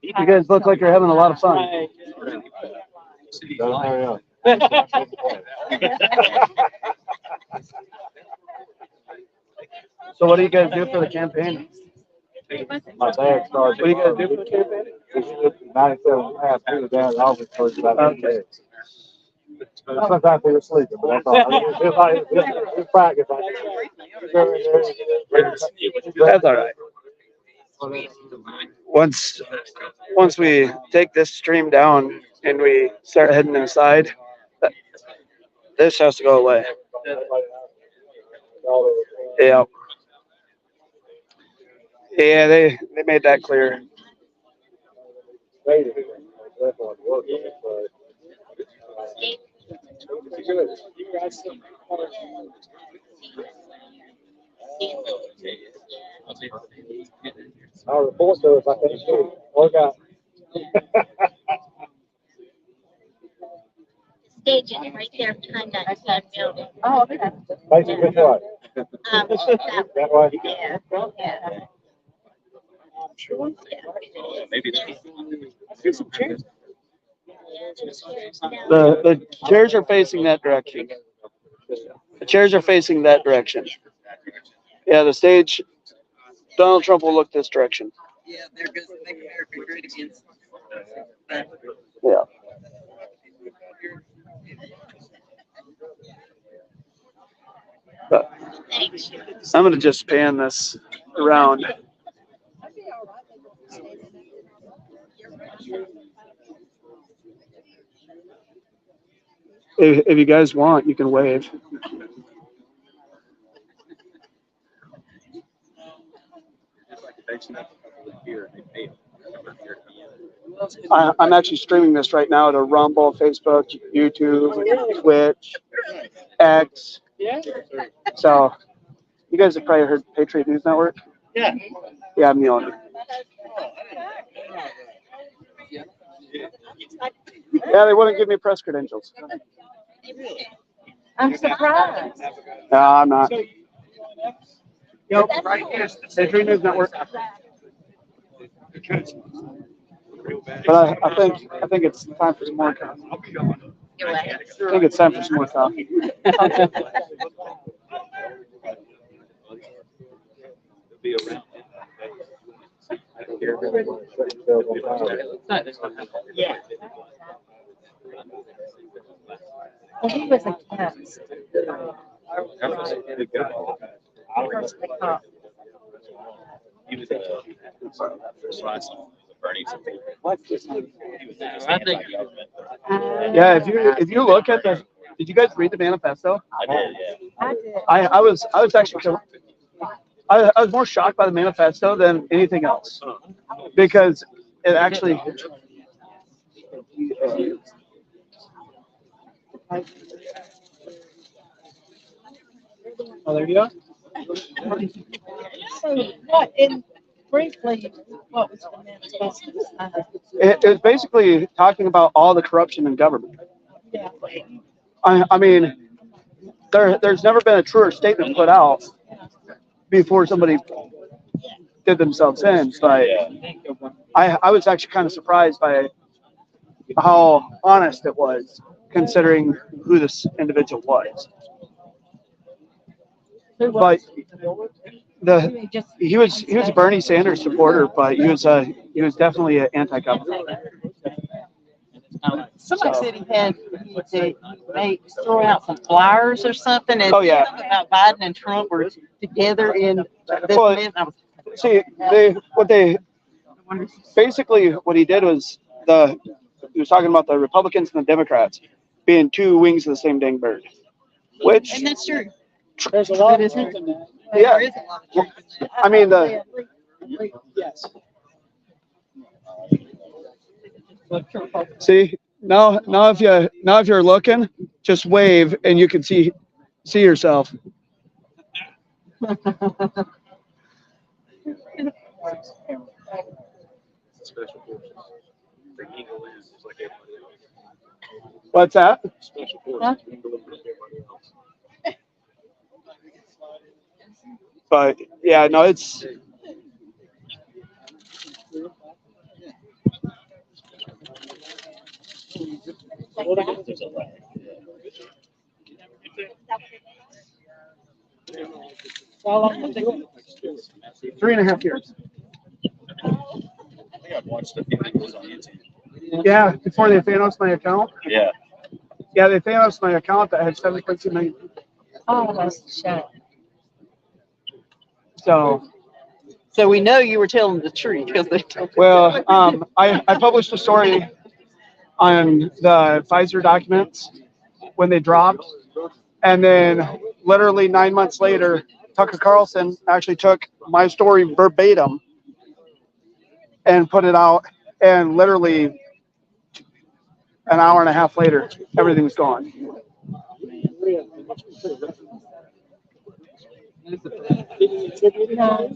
You guys look like you're having a lot of fun. So what do you guys do for the campaign? My dad started. What do you guys do for the campaign? 97.5, he was down in the office for about 8 days. Sometimes he was sleeping, but that's all. I mean, it's practice. That's all right. Once we take this stream down, and we start heading inside, this has to go away. Yeah. Yeah, they made that clear. Our report says I think so. Work out. Stage is right there behind that same building. Oh, okay. Facing which way? That That way? yeah, yeah. Maybe The chairs are facing that direction. The chairs are facing that direction. Yeah, the stage. Donald Trump will look this direction. Yeah, they're going to make America great again. Yeah. But I'm gonna just pan this around. If you guys want, you can wave. I'm actually streaming this right now to Rumble, Facebook, YouTube, Twitch, X. So you guys have probably heard Patriot News Network. Yeah. Yeah, I'm the owner. Yeah, they wouldn't give me press credentials. I'm surprised. No, I'm not. Yep, right here. Patriot News Network. But I think it's time for some more coffee. I think it's time for some more coffee. Yeah. Well, he was against. Yeah, if you look at the, did you guys read the manifesto? I did, yeah. I did. I was actually I was more shocked by the manifesto than anything else because it actually. Oh, there you go. So what, in briefly, what was the manifesto? It was basically talking about all the corruption in government. Yeah. I mean, there's never been a truer statement put out before somebody did themselves in. But I was actually kind of surprised by how honest it was, considering who this individual was. But he was a Bernie Sanders supporter, but he was definitely an anti-government. Somebody said he had to throw out some flyers or something. And Oh, yeah. About Biden and Trump were together in this Well, event. I was, See, basically what he did was he was talking about the Republicans and the Democrats being two wings of the same dang bird. Which, and that's true. There's a lot That of is truth in that. yeah, There is a lot of truth in that. I mean Yes. see now if you're looking, just wave and you can see yourself. Special forces. The Eagle is just like everybody else. What's that? Special forces. The Eagle is like everybody else. But yeah, no, it's. How long was it? 3.5 years. I think I've watched a few videos on YouTube. Yeah, before they Thanos my account. Yeah. Yeah, they Thanos my account that had 7.2 million. Oh, that's a shame. So we know you were telling the truth because they told Well, I published a story on the Pfizer documents when they dropped. And then literally 9 months later, Tucker Carlson actually took my story verbatim and put it out. And literally an hour and a half later, everything was gone.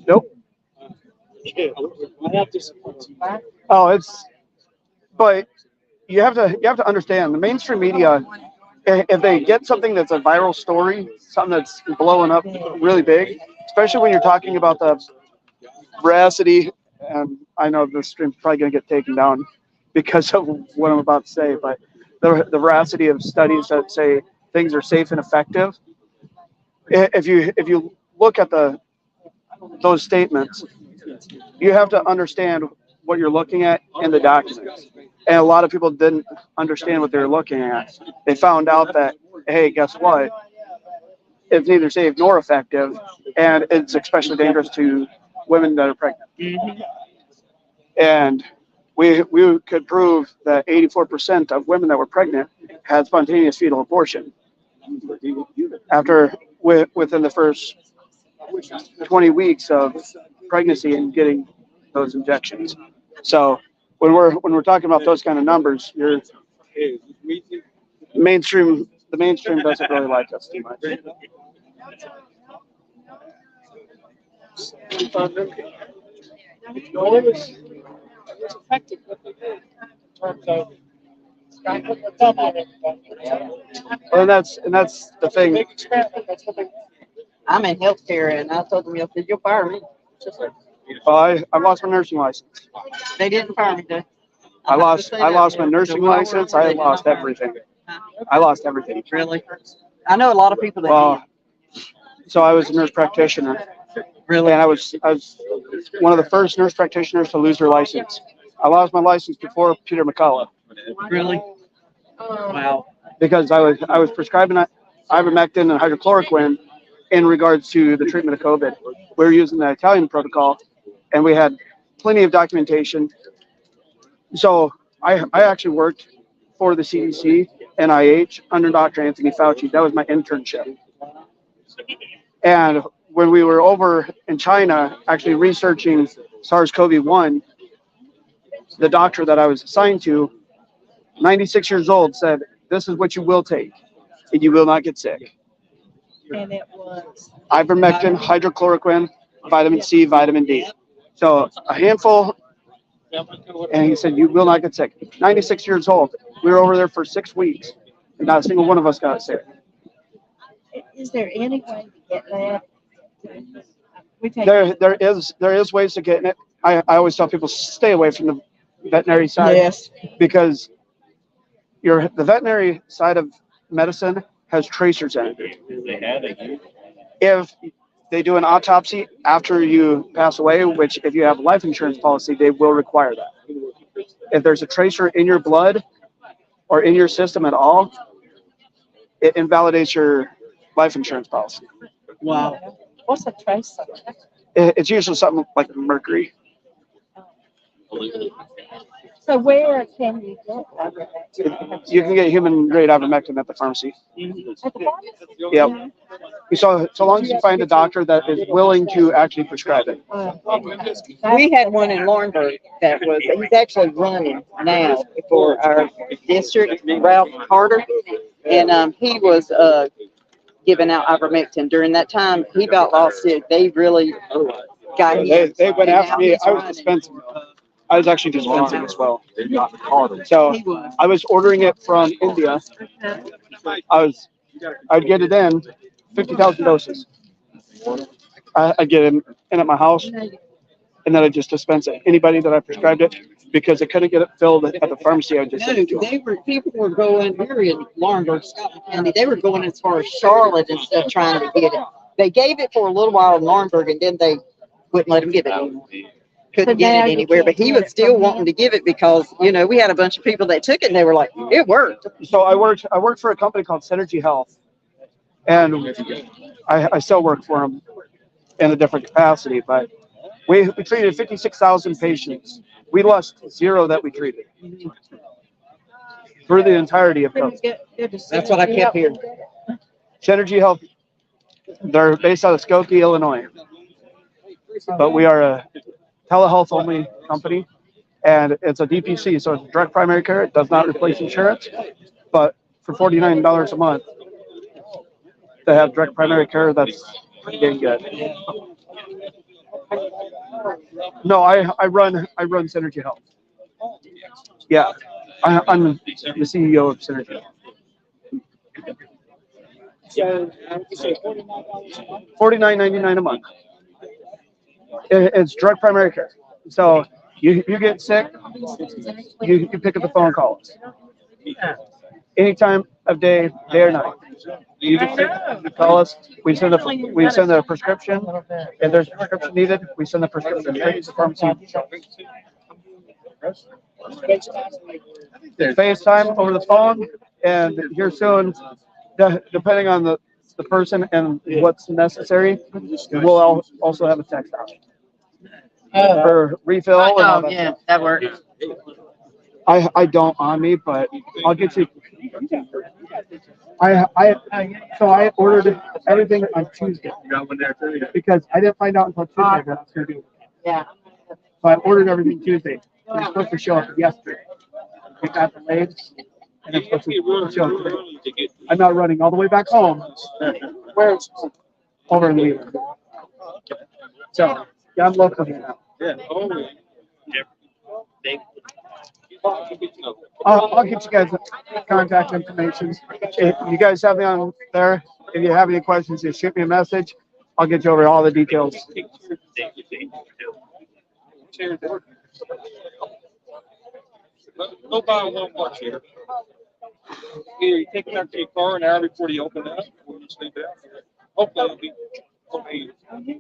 Nope. Oh, but you have to understand the mainstream media. If they get something that's a viral story, something that's blowing up really big, especially when you're talking about the veracity, and I know this stream's probably going to get taken down because of what I'm about to say, but the veracity of studies that say things are safe and effective. If you look at those statements, you have to understand what you're looking at in the documents. And a lot of people didn't understand what they were looking at. They found out that, hey, guess what? It's neither safe nor effective, and it's especially dangerous to women that are pregnant. Mm-hmm. And we could prove that 84% of women that were pregnant had spontaneous fetal abortion within the first 20 weeks of pregnancy and getting those injections. So when we're talking about those kind of numbers, the mainstream doesn't really like us too much. And that's the thing. I'm in healthcare, and I told them, you'll fire me. Well, I lost my nursing license. They didn't fire me, though. I lost my nursing license. I lost everything. I lost everything. Really? I know a lot of people that So I was a nurse practitioner. Really? And I was one of the first nurse practitioners to lose their license. I lost my license before Peter McCullough. Really? Wow. Because I was prescribing ivermectin and hydrochloroquine in regards to the treatment of COVID. We were using the Italian protocol, and we had plenty of documentation. So I actually worked for the CDC, NIH, under Dr. Anthony Fauci. That was my internship. And when we were over in China, actually researching SARS-CoV-1, the doctor that I was assigned to, 96 years old, said, "This is what you will take, and you will not get sick." And it was Ivermectin, hydrochloroquine, vitamin C, vitamin D. So a handful, and he said, "You will not get sick." 96 years old. We were over there for 6 weeks, and not a single one of us got sick. Is there any way to get that? There is ways to get it. I always tell people, stay away from the veterinary side. Yes. Because the veterinary side of medicine has tracers in it. If they do an autopsy after you pass away, which if you have a life insurance policy, they will require that. If there's a tracer in your blood or in your system at all, it invalidates your life insurance policy. Wow. What's a tracer? It's usually something like mercury. So where can you get ivermectin? You can get human grade ivermectin at the pharmacy. At the pharmacy? Yep. So long as you find a doctor that is willing to actually prescribe it. We had one in Laurinburg he's actually running now for our district, Ralph Carter. And he was giving out ivermectin. During that time, he about lost it. They really got him. They went after me. I was dispensing. I was actually dispensing as well. So I was ordering it from India. I'd get it in 50,000 doses. I'd get it in at my house, and then I'd just dispense it. Anybody that I prescribed it, because I couldn't get it filled at the pharmacy, I'd just send it to them. People were going, we were in Laurinburg, Scotland County. They were going as far as Charlotte and stuff trying to get it. They gave it for a little while in Laurinburg, and then they wouldn't let him give it anymore. Couldn't get it anywhere, but he was still wanting to give it because, we had a bunch of people that took it and they were like, it worked. So I worked for a company called Synergy Health, and I still work for them in a different capacity, but we treated 56,000 patients. We lost 0 that we treated. for the entirety of COVID. That's what I kept hearing. Synergy Health, they're based out of Skokie, Illinois, but we are a telehealth only company, and it's a DPC, so it's direct primary care. It does not replace insurance, but for $49 a month to have direct primary care, that's pretty dang good. No, I run Synergy Health. Yeah, I'm the CEO of Synergy. So, $49.99 a month. It's direct primary care. So you get sick, you pick up the phone, call us. Anytime of day or night. You call us. We send the prescription. If there's a prescription needed, we send the prescription straight to the pharmacy. FaceTime over the phone, and here soon, depending on the person and what's necessary, we'll also have a text option for refill. And all that stuff. that works. I don't on me, but I'll get you. So I ordered everything on Tuesday because I didn't find out until Tuesday that I was going to do it. Yeah. So I ordered everything Tuesday. It was supposed to show up yesterday. It got delayed, and it's supposed to show up today. I'm not running all the way back home. Where's over in Leland. So yeah, I'm local here now. I'll get you guys contact information. If you guys have me on there, if you have any questions, just shoot me a message. I'll get you over all the details. Go buy one more chair. Either you take it out to your car an hour before you open it up, or you just leave it out there. Hopefully it'll be okay.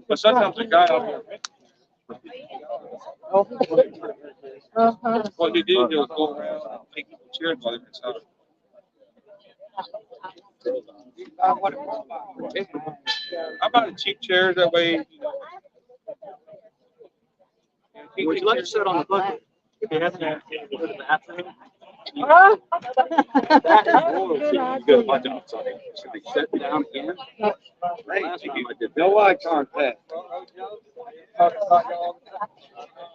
But sometimes the guy out there. What they do, they'll go around and take the chairs while they're inside. How about a cheap chair that way? You know. Would you like to sit on the bucket? If you have to go to the bathroom. Good. My dog's on it. Should they sit down again? Last time I did. No eye contact.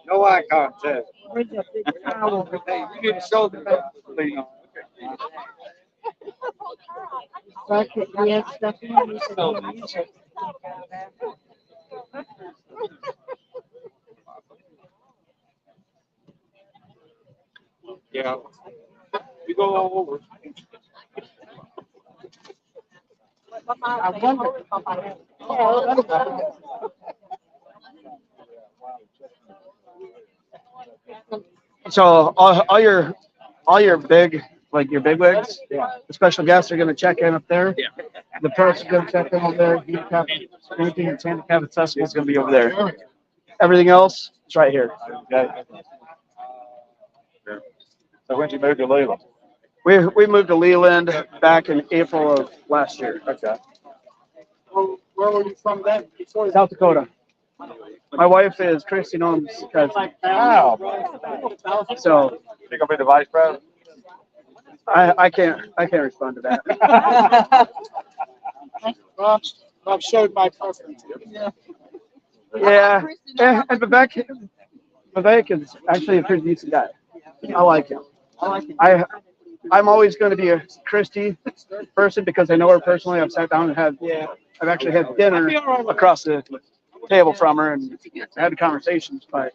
No eye contact. Hey, you need to show them that. Bucket, we have stuff in there, we should use it. Yeah. We go all over. I wonder. So all your big, like your big wigs, the special guests are going to check in up there. Yeah. The pros are going to check in over there. Anything that's handicap accessible is going to be over there. Everything else is right here. Okay. So when did you move to Leland? We moved to Leland back in April of last year. Okay. Where were you from then? South Dakota. My wife is Christy Nolan's cousin. Wow. So You gonna be the vice president? I can't respond to that. I've showed my preference. Yeah. And Vivek is actually a pretty decent guy. I like him. I'm always going to be a Christy person because I know her personally. I've sat down and I've actually had dinner across the table from her and had conversations. But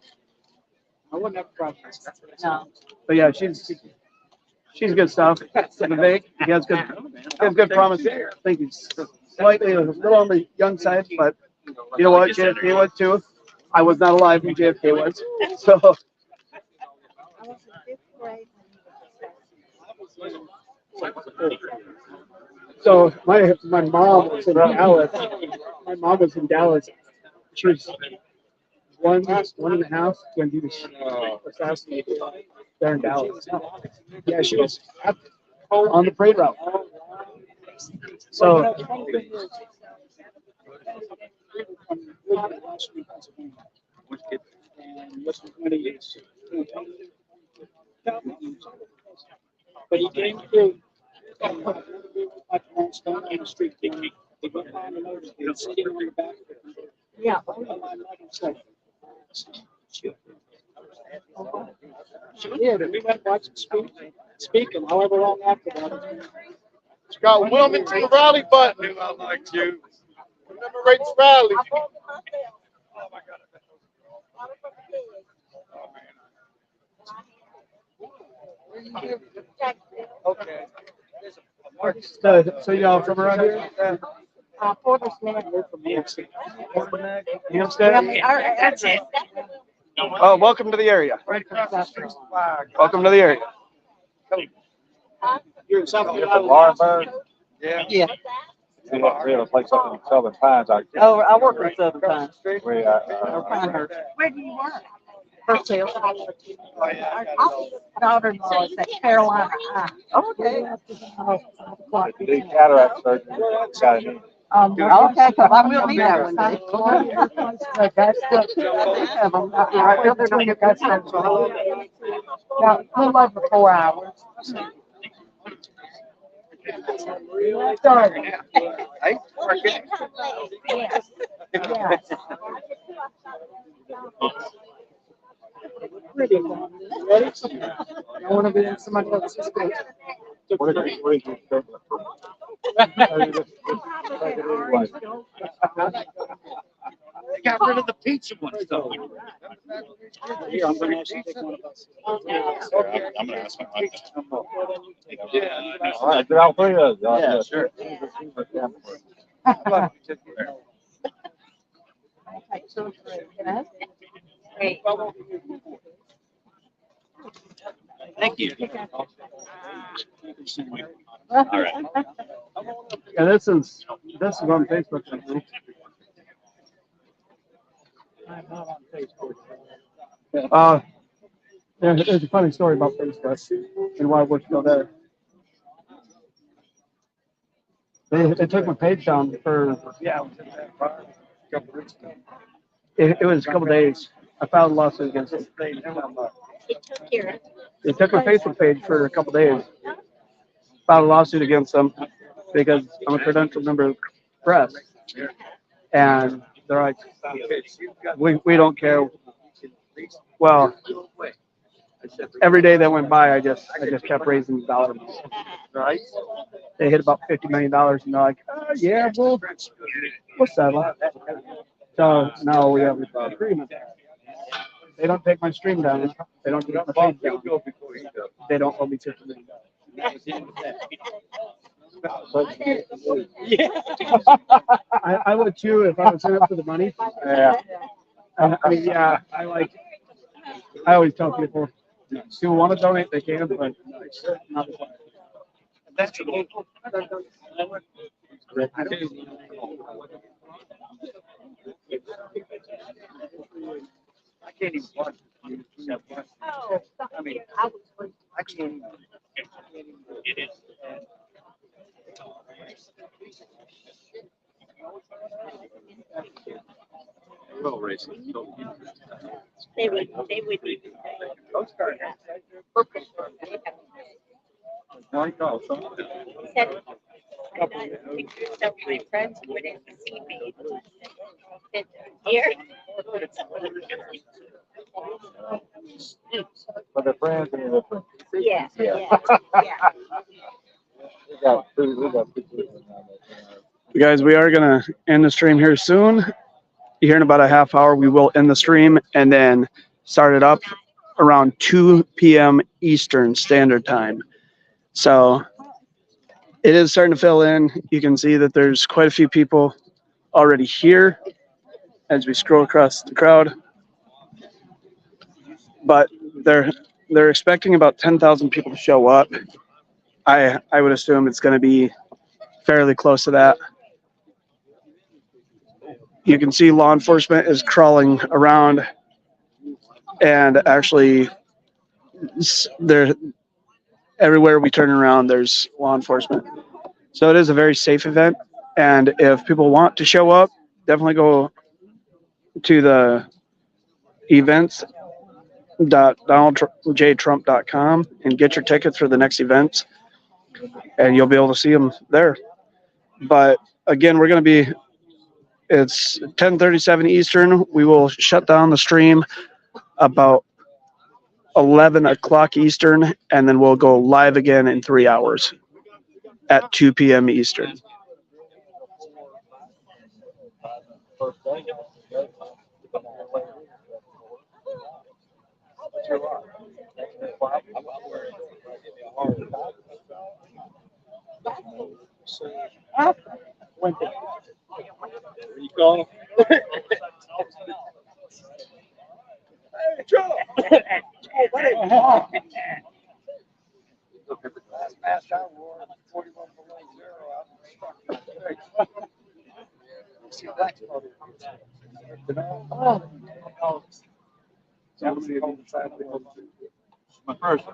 I wouldn't have preference. No. But yeah, she's good stuff. Vivek, he has good promise. I think he's slightly a little on the young side, but you know what, JFK was too. I was not alive when JFK was, so. I was in fifth grade. So my mom was in Dallas. My mom was in Dallas. She was one and a half when he was assassinated there in Dallas. Yeah, she was on the parade route. So But he came in the street. They go find the motor, they're sitting on the back. Yeah. She did, and we went and watched him speak, and however long after that. It's got Wilmington rally button. I like you. Commemorates rally. Okay. So y'all from around here? Porter's Neck. Hampstead? That's it. Oh, welcome to the area. Welcome to the area. You're in South You're Carolina. from Laurinburg? Yeah. We have a place up in Southern Pines. Oh, I work with Southern Pines. We, Or Pinehurst. Where do you work? Purcell. Daughter-in-law is at Carolina High. Okay. do cataract surgery. Saturday. Okay, because I will need that one day. Have them. I feel they're not good customers. About a little over 4 hours. Sorry. Yes. Yes. Ready? I want to be in somebody else's space. What did you think? They got rid of the pizza ones though. Here, I'm gonna ask you to take one of us. I'm gonna ask my wife. All right, get all three of us. Yeah, sure. Thank you. All right. Yeah, this is on Facebook. I'm not on Facebook. There's a funny story about Facebook and why we're still there. They took my page down for, it was a couple days. I filed a lawsuit against them. They took my Facebook page for a couple days. Filed a lawsuit against them because I'm a credentialed member of the press. And they're like, we don't care. Well, every day that went by, I just kept raising the dollars. Right? They hit about $50 million, and they're like, yeah, we'll settle. So now we have an agreement. They don't take my stream down. They don't take my page down. They don't owe me $50 million. I would too if I was in it for the money. Yeah. I mean, yeah, I always tell people, if you want to donate, they can, but not the That's I can't even watch it. I mean, I can't even. It is. Well, racing. They would even said, pictures of my friends wouldn't see me. Here. But they're friends and they're friends. Yeah, yeah, yeah. We got two people. You guys, we are going to end the stream here soon. Here in about a half hour, we will end the stream and then start it up around 2 p.m. Eastern Standard Time. So it is starting to fill in. You can see that there's quite a few people already here as we scroll across the crowd. But they're expecting about 10,000 people to show up. I would assume it's going to be fairly close to that. You can see law enforcement is crawling around, and actually everywhere we turn around, there's law enforcement. So it is a very safe event, and if people want to show up, definitely go to the events.donaldjtrump.com and get your tickets for the next event, and you'll be able to see them there. But again, we're going to be, it's 10:37 Eastern. We will shut down the stream about 11 o'clock Eastern, and then we'll go live again in 3 hours at 2 p.m. Eastern. You call him? My first.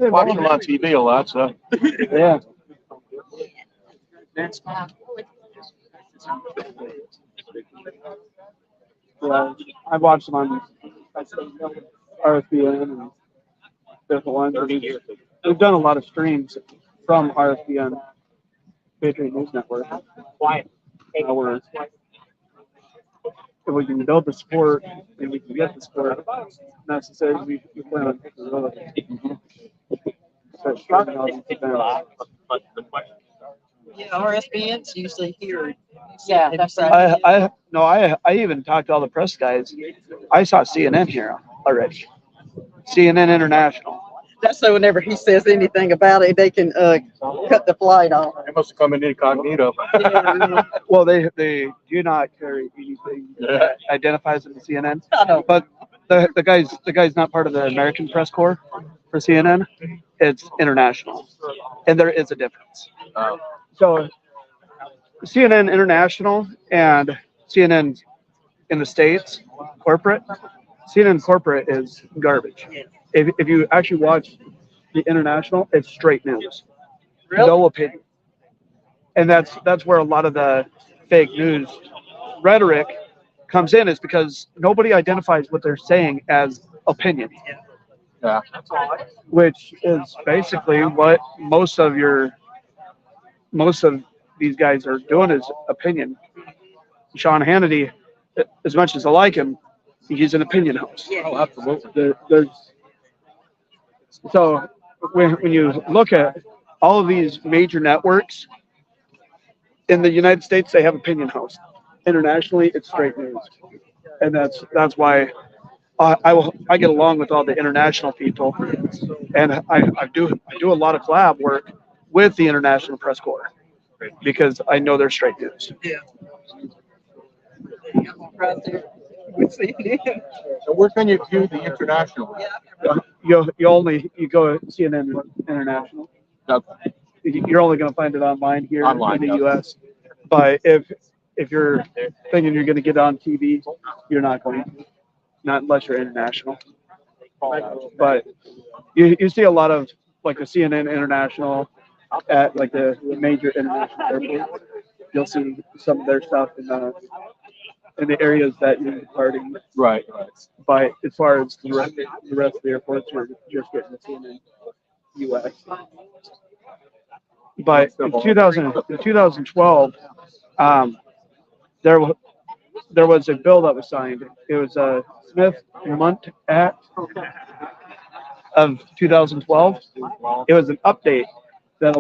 Watching them on TV a lot, so. Yeah. Yeah, I've watched them on RFBN and different ones. We've done a lot of streams from RFBN, Patriot News Network. Where if we can build the sport and we can get the sport necessary, we plan on taking the road. Start streaming all these events. Yeah, RSBN's usually here. Yeah, that's right. I even talked to all the press guys. I saw CNN here already. CNN International. That's so whenever he says anything about it, they can cut the flight off. They must have come in incognito. Well, they do not carry anything that identifies them as CNN. know. But the guy's not part of the American press corps for CNN. It's international, and there is a difference. So CNN International and CNN in the States corporate. CNN corporate is garbage. If you actually watch the international, it's straight news, no opinion, and that's where a lot of the fake news rhetoric comes in, is because nobody identifies what they're saying as opinion. Yeah. Which is basically what most of these guys are doing is opinion. Sean Hannity, as much as I like him, he's an opinion host. Oh, absolutely. So when you look at all of these major networks in the United States, they have opinion hosts. Internationally, it's straight news, and that's why I get along with all the international people, and I do a lot of collab work with the International Press Corps because I know they're straight news. So where can you view the international? You go CNN International. Okay. You're only going to find it online here Online, in the yeah. U.S. But if you're thinking you're going to get on TV, you're not going to, not unless you're international. But you see a lot of like the CNN International at like the major international airports. You'll see some of their stuff in the areas that you're departing. Right. But as far as the rest of the airports, you're just getting the CNN U.S. But in 2012, there was a bill that was signed. It was a Smith-Mundt Act of 2012. It was an update that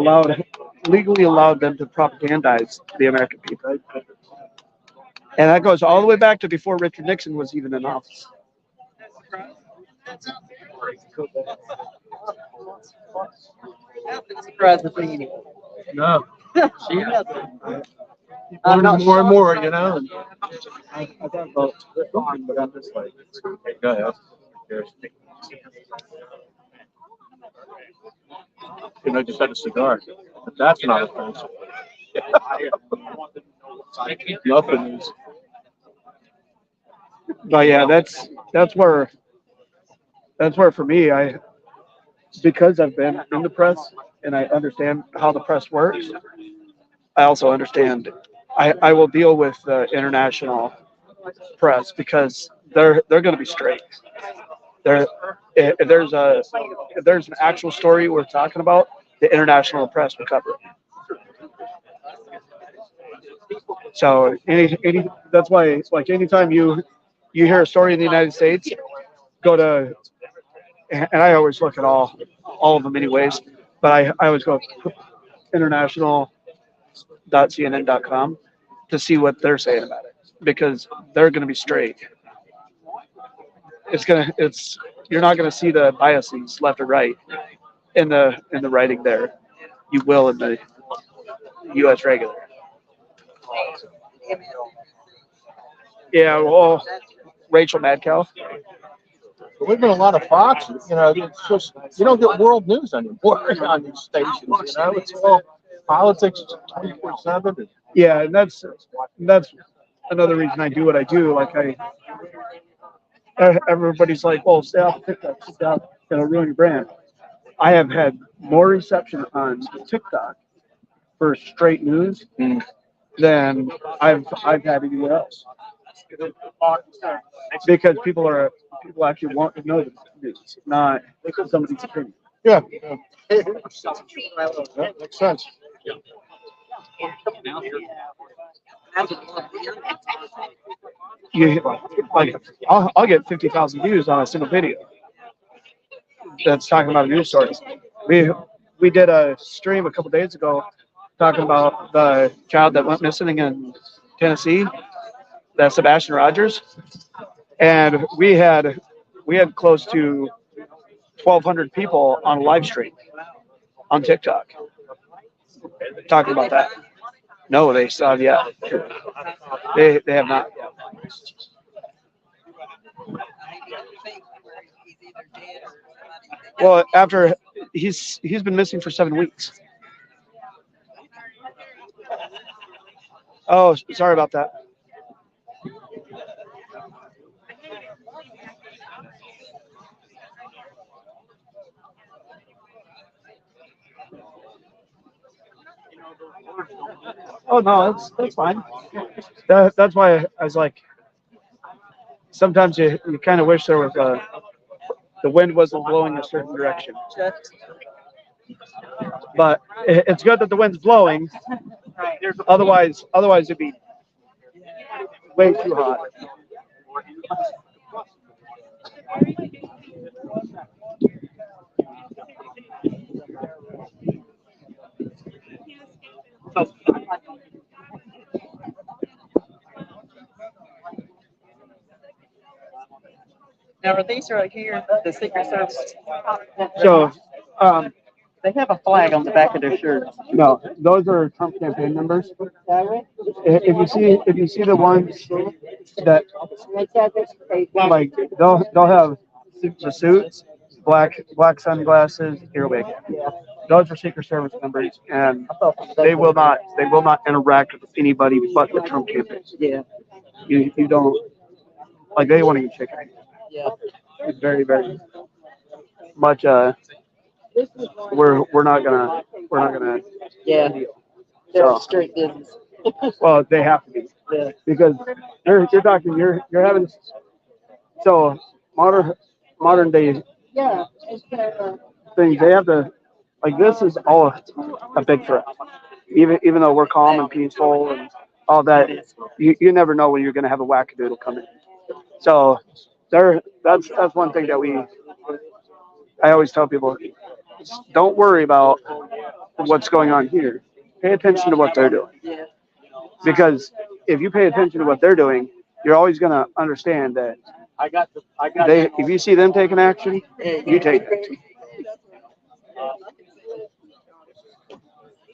legally allowed them to propagandize the American people. And that goes all the way back to before Richard Nixon was even in office. Surprises me. No. I'm not More and more, you know. I thought about something, but I'm just like, go ahead. And I just had a cigar. But that's not offensive. Nothing is. But yeah, that's where for me, because I've been in the press and I understand how the press works, I also understand I will deal with the international press because they're going to be straight. There, if there's an actual story we're talking about, the international press will cover it. So that's why it's like anytime you hear a story in the United States, go to, and I always look at all of them anyways, but I always go international.cnn.com to see what they're saying about it, because they're going to be straight. You're not going to see the biases left or right in the writing there. You will in the U.S. regular. Yeah, well, Rachel Madcow. There's been a lot of Fox. It's just you don't get world news anymore on these stations. It's all politics 24/7. Yeah, and that's another reason I do what I do. Like everybody's like, "Well, stay off TikTok, stay off, it'll ruin your brand." I have had more reception on TikTok for straight news than I've had anywhere else, because people actually want to know the news, not somebody's opinion. Yeah, makes sense. Like I'll get 50,000 views on a single video that's talking about a news story. We did a stream a couple days ago talking about the child that went missing in Tennessee, that Sebastian Rogers, and we had close to 1,200 people on a live stream on TikTok talking about that. No, they saw yet. They have not yet. Well, after he's been missing for 7 weeks. Oh, sorry about that. Oh no, that's fine. That's why I was like, sometimes you kind of wish there was the wind wasn't blowing a certain direction. But it's good that the wind's blowing. Otherwise it'd be way too hot. Now, are these right here the Secret Service? So, They have a flag on the back of their shirt. no, those are Trump campaign members. If you see the ones that like they'll have the suits, black sunglasses, earwig. Those are Secret Service members, and they will not interact with anybody but the Trump campaign. Yeah. You don't like, they want to eat chicken. Yeah. It's very, very much we're not gonna Yeah. They're So- straight business. well, they have to be, Yeah. because you're talking, you're having, so modern day things, they have to, like, this is all a big threat. Even though we're calm and peaceful and all that, you never know when you're gonna have a wackadoodle come in. So that's one thing that I always tell people, don't worry about what's going on here. Pay attention to what they're doing. Yeah. Because if you pay attention to what they're doing, you're always going to understand that if you see them taking action, you take action.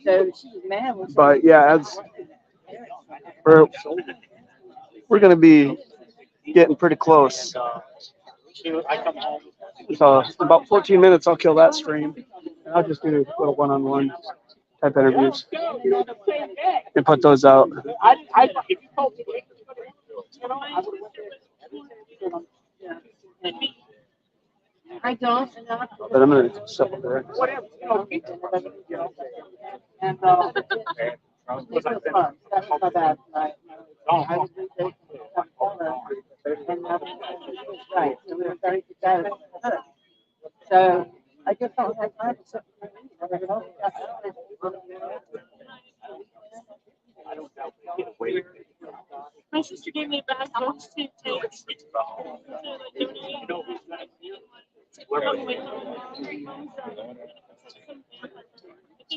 So, man, But yeah, we're going to be getting pretty close. So in about 14 minutes, I'll kill that stream, and I'll just do little one-on-one type interviews and put those out. I don't. But I'm gonna step up there. And it was fun. That was my bad night. I was Right, so we were 30%. So I just don't have time to sit there. My sister gave me a bag of soup takes. I think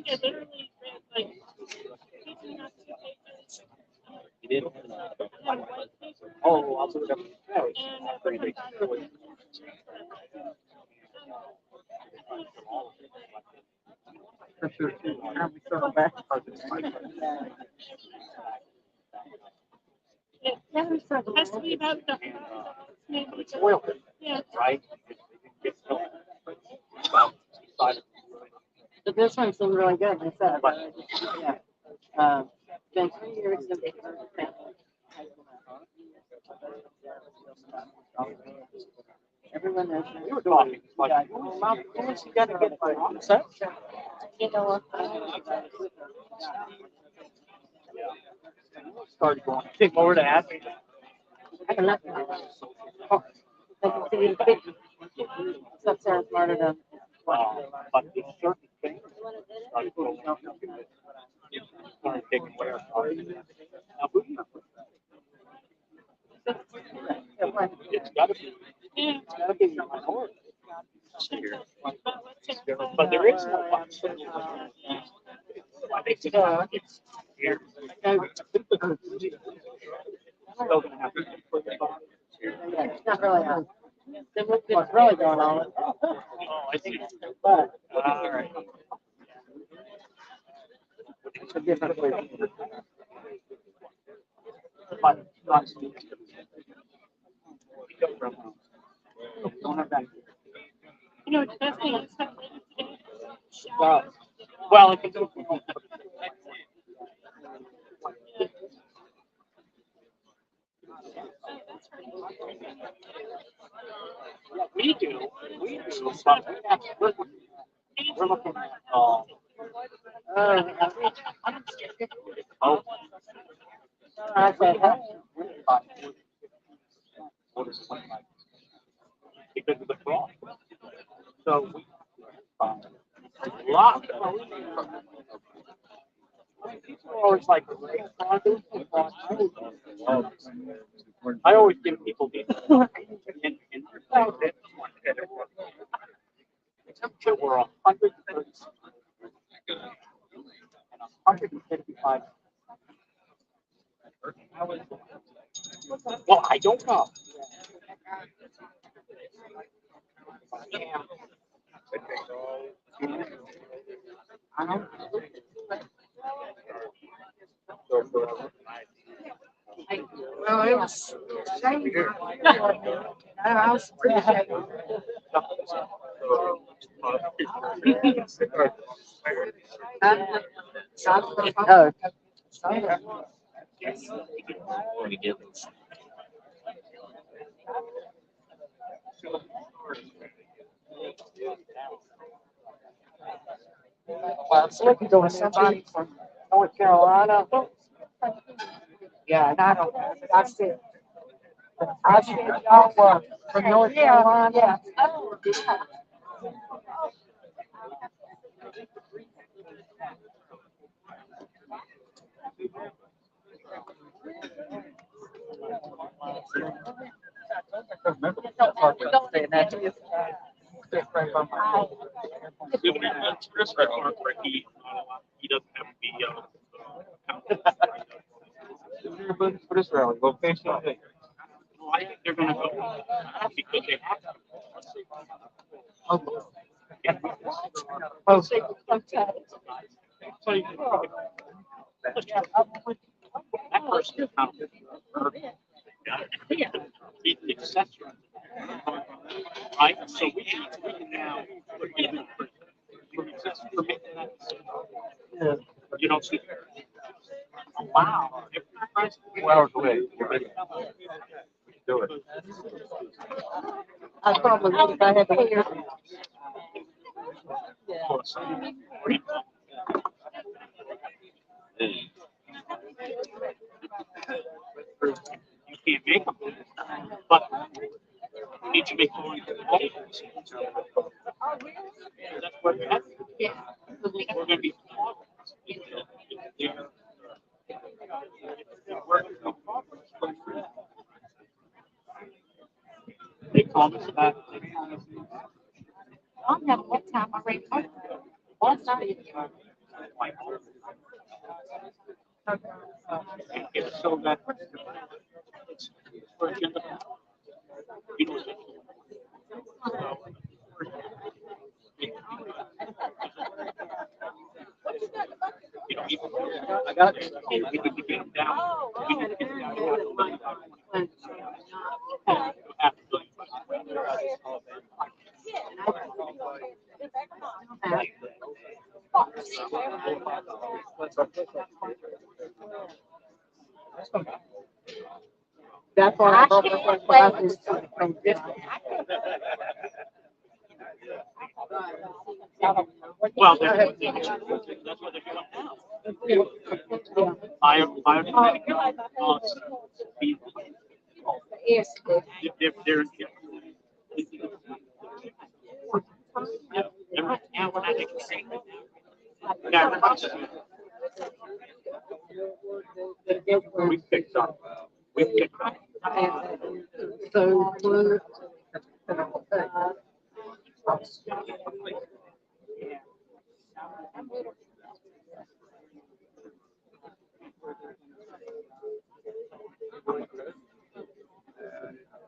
I literally read like maybe not 2 pages. Oh, I'll do it. And it has to be about the maybe yeah. Right? But this one seemed really good. I said, yeah. Been 3 years since they started family. Everyone knows. We were talking, like, Yeah. oh, Mom, of course you gotta get my answer. You know, Started going, think more to ask. I can let them. They can see the picture. It's upstairs, part of them. But these certain things started going up. Started taking where now who do you it's gotta be minority. But there is no one. I think it's here. Still gonna have to put the bond. Yeah, it's not really on. What's really going on? Oh, I see. But, all right. It's a different way. But, don't have that. You know, the best thing is that today. Well, it can do. We do, but we're looking at, oh, I said, because of the fraud. So we find a lot. People are always like, I always give people these. And temperature were 136 and 155. Well, I don't know. well, it was. I was pretty happy. Oh. Well, it's looking to somebody from North Carolina. Yeah, and I don't, I see y'all were from North Carolina. Yeah. Chris right on where he doesn't have to be For this rally, location. well, I think they're gonna go because they have to. Oh, So you that person is not he's the accessory. Right? So we can now put him in prison for making that decision. You don't see. Wow. 2 hours away. Do it. I probably would if I had to hear. You can't make them, but That's what we're gonna be. They promised that. I'm having one time I read one night. It's so that. You know, I got it. We need to get them down. We need to get them That's why I love the classes. Well, that's what they're doing now. They're now when I can say we picked up. We picked up. So,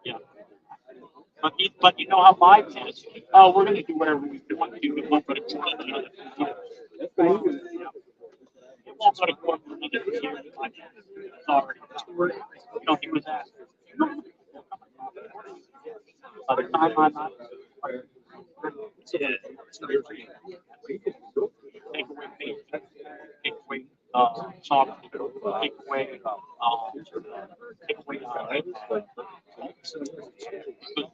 Yeah. But you know how mine is. Oh, we're gonna do whatever we want to do. We won't go to court for another 2 years. We won't go to court for another 2 years. It's already. You don't think with that. By the time I'm out, take away pain, take away sorrow, take away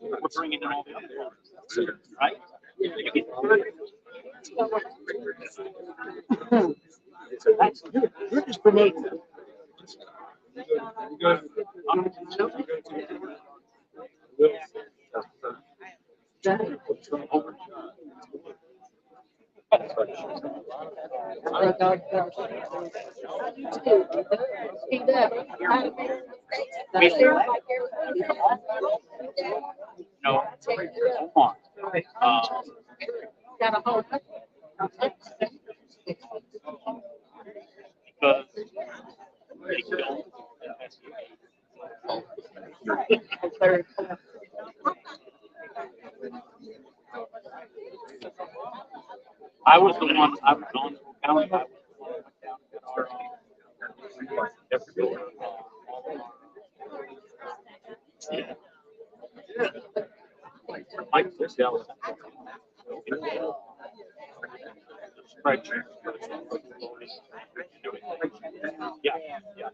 we're bringing it all together, right? You're just promoting it. No, hold on. Because they don't. I was the one. I was on county. I was yeah. Mike was down. Right. Yeah. Yeah.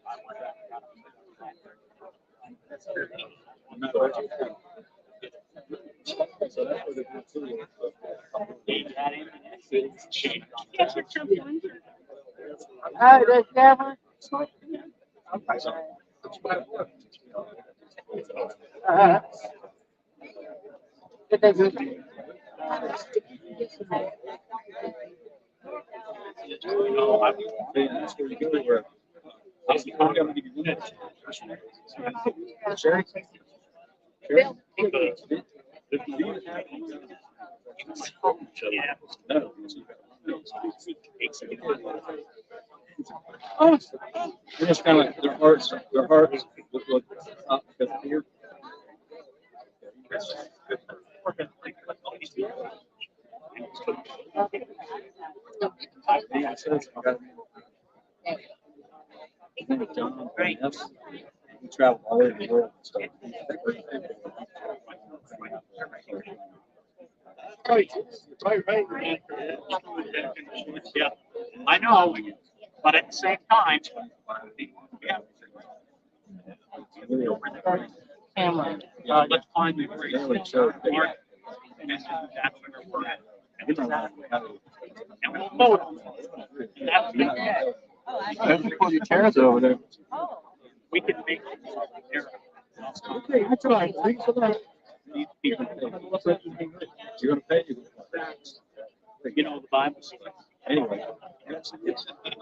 oh, that's Cameron. Did they do? They're just kind of like their hearts look up because of fear. John, right? We travel all over the world and stuff. Right. Yeah, I know, but at the same time, yeah. Cameron. Let's find the great mark, and that's where we're at. And we'll vote on it. And that's the Don't pull your chairs over there. we can make it there. Okay, that's all right. Thanks for that. these people, you're gonna pay. You know, the Bible says. Anyway,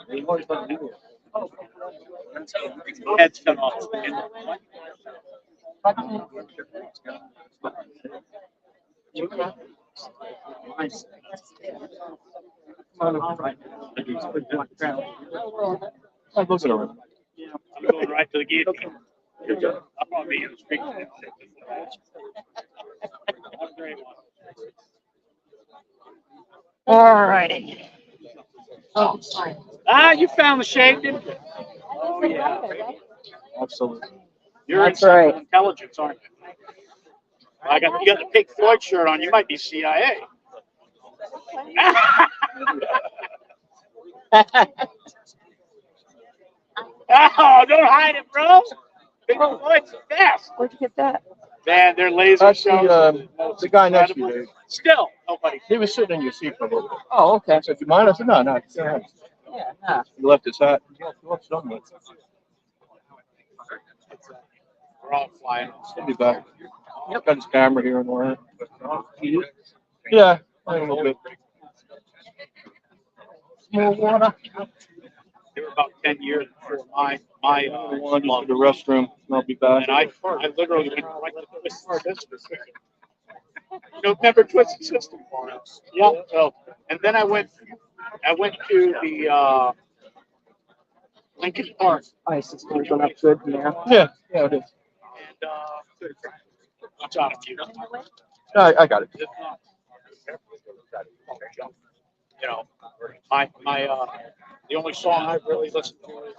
they always let me do it. Heads come off. I'm looking around. I'm going right to the guillotine. I'm gonna be in the street. All righty. You found the shade, didn't you? Oh, yeah. Absolutely. You're in Central Intelligence, aren't you? You got the Pink Floyd shirt on. You might be CIA. Oh, don't hide it, bro. Pink Floyd's the best. Where'd you get that? Man, their laser That's shows. the guy next to you, Dave. Still, nobody. He was sitting in your seat for a little bit. Oh, okay. I said, "You mind?" I said, "No, no." Go ahead. Yeah, nah. He left his hat. He left somewhere. We're all flying. He'll be back. Got his camera here and there. Yeah, a little bit. More water. They were about 10 years before my One to the restroom. And I'll be back. and I literally went right to Twisted Sister. You know, remember Twisted Sister? Yeah. So, and then I went to the Lincoln Park. Ice is holding up good now. Yeah, yeah, it is. And watch out a few. No, I got it. You know, my the only song I really listen to is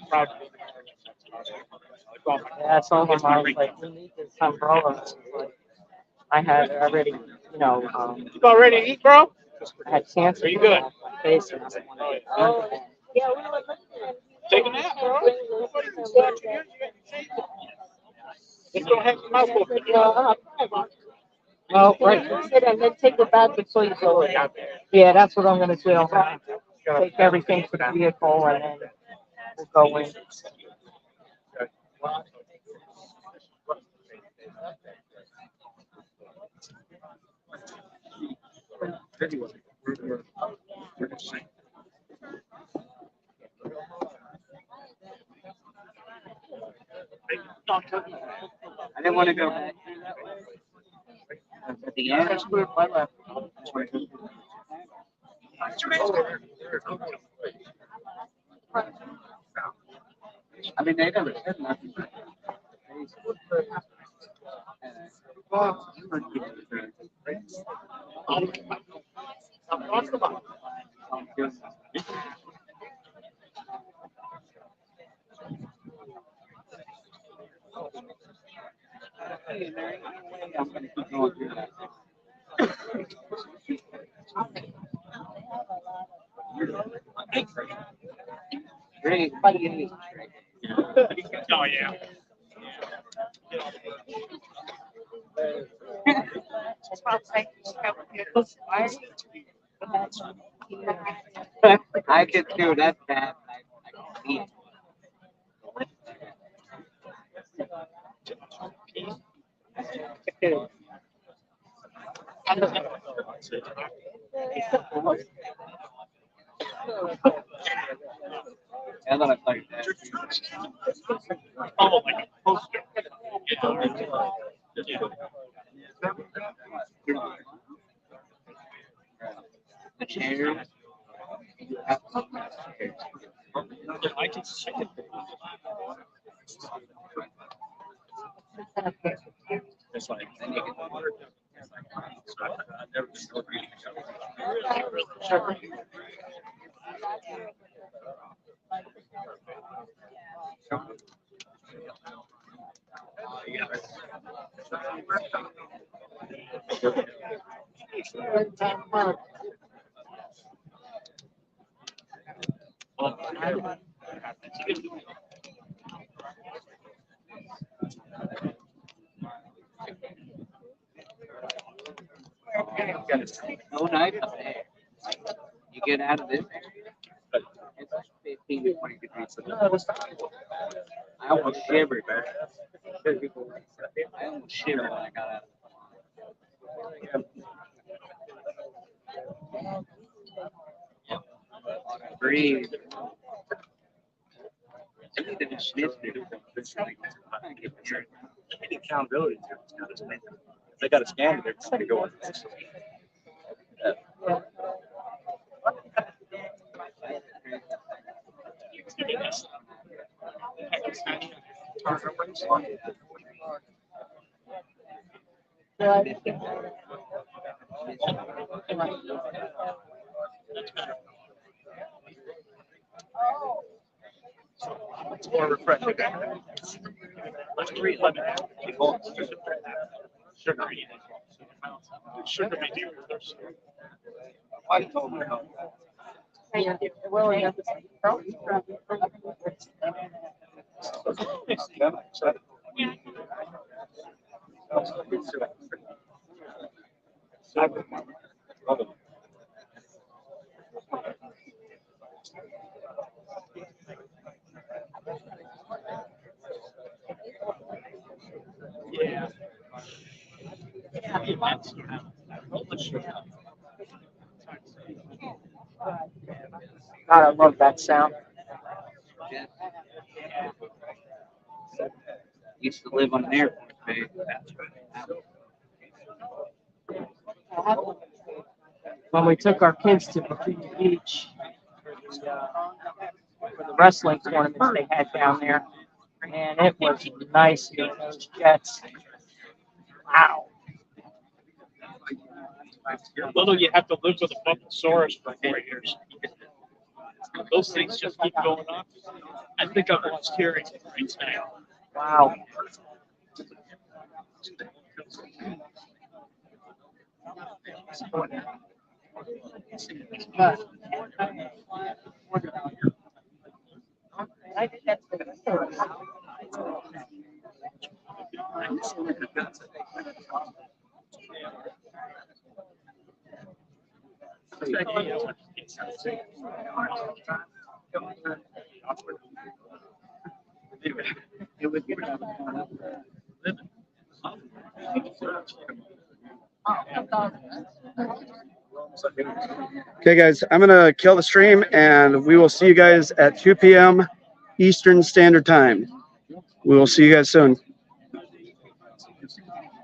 Proud to Be American. Yeah, I told him, I was like, we need this umbrella. Like, I had already, you know, You got ready to eat, bro? I had cancer. Are you good? on my face and I didn't want to Oh, get yeah, we were looking. Take a nap, bro. Nobody can stop you. Just don't have your mouth open. well, right. Sit and then take a bath before you go in. Yeah, that's what I'm gonna do. Take everything to the vehicle and then we'll go in. I didn't want to go back. At the end, I left. I mean, they never said nothing. I'm going to keep going through that. Great. Oh, yeah. I get through that bad. I can see it. And then I played that. Oh, like a poster. The chairs. I can see it. It's like, Then you get the water. I've never been so reading. No night up there. You get out of this area, it's 15 to 20 degrees. I almost shivered. I almost shivered when I got out of the breathe. I need to do Any accountability to it. They got a scan there. It's gonna go on. It's more refreshing. Let's breathe. Let me sugar eating. Sugar be doing this. I told her. Yeah. God, I love that sound. Used to live on an airport, babe. When we took our kids to Virginia Beach for the wrestling tournaments they had down there, and it was nice seeing those jets. Wow. Little you have to live with a Bumptosaurus for 4 years. Those things just keep going up. I think I've lost hearing right now. Wow. It would be Okay, guys, I'm gonna kill the stream, and we will see you guys at 2 p.m. Eastern Standard Time. We will see you guys soon.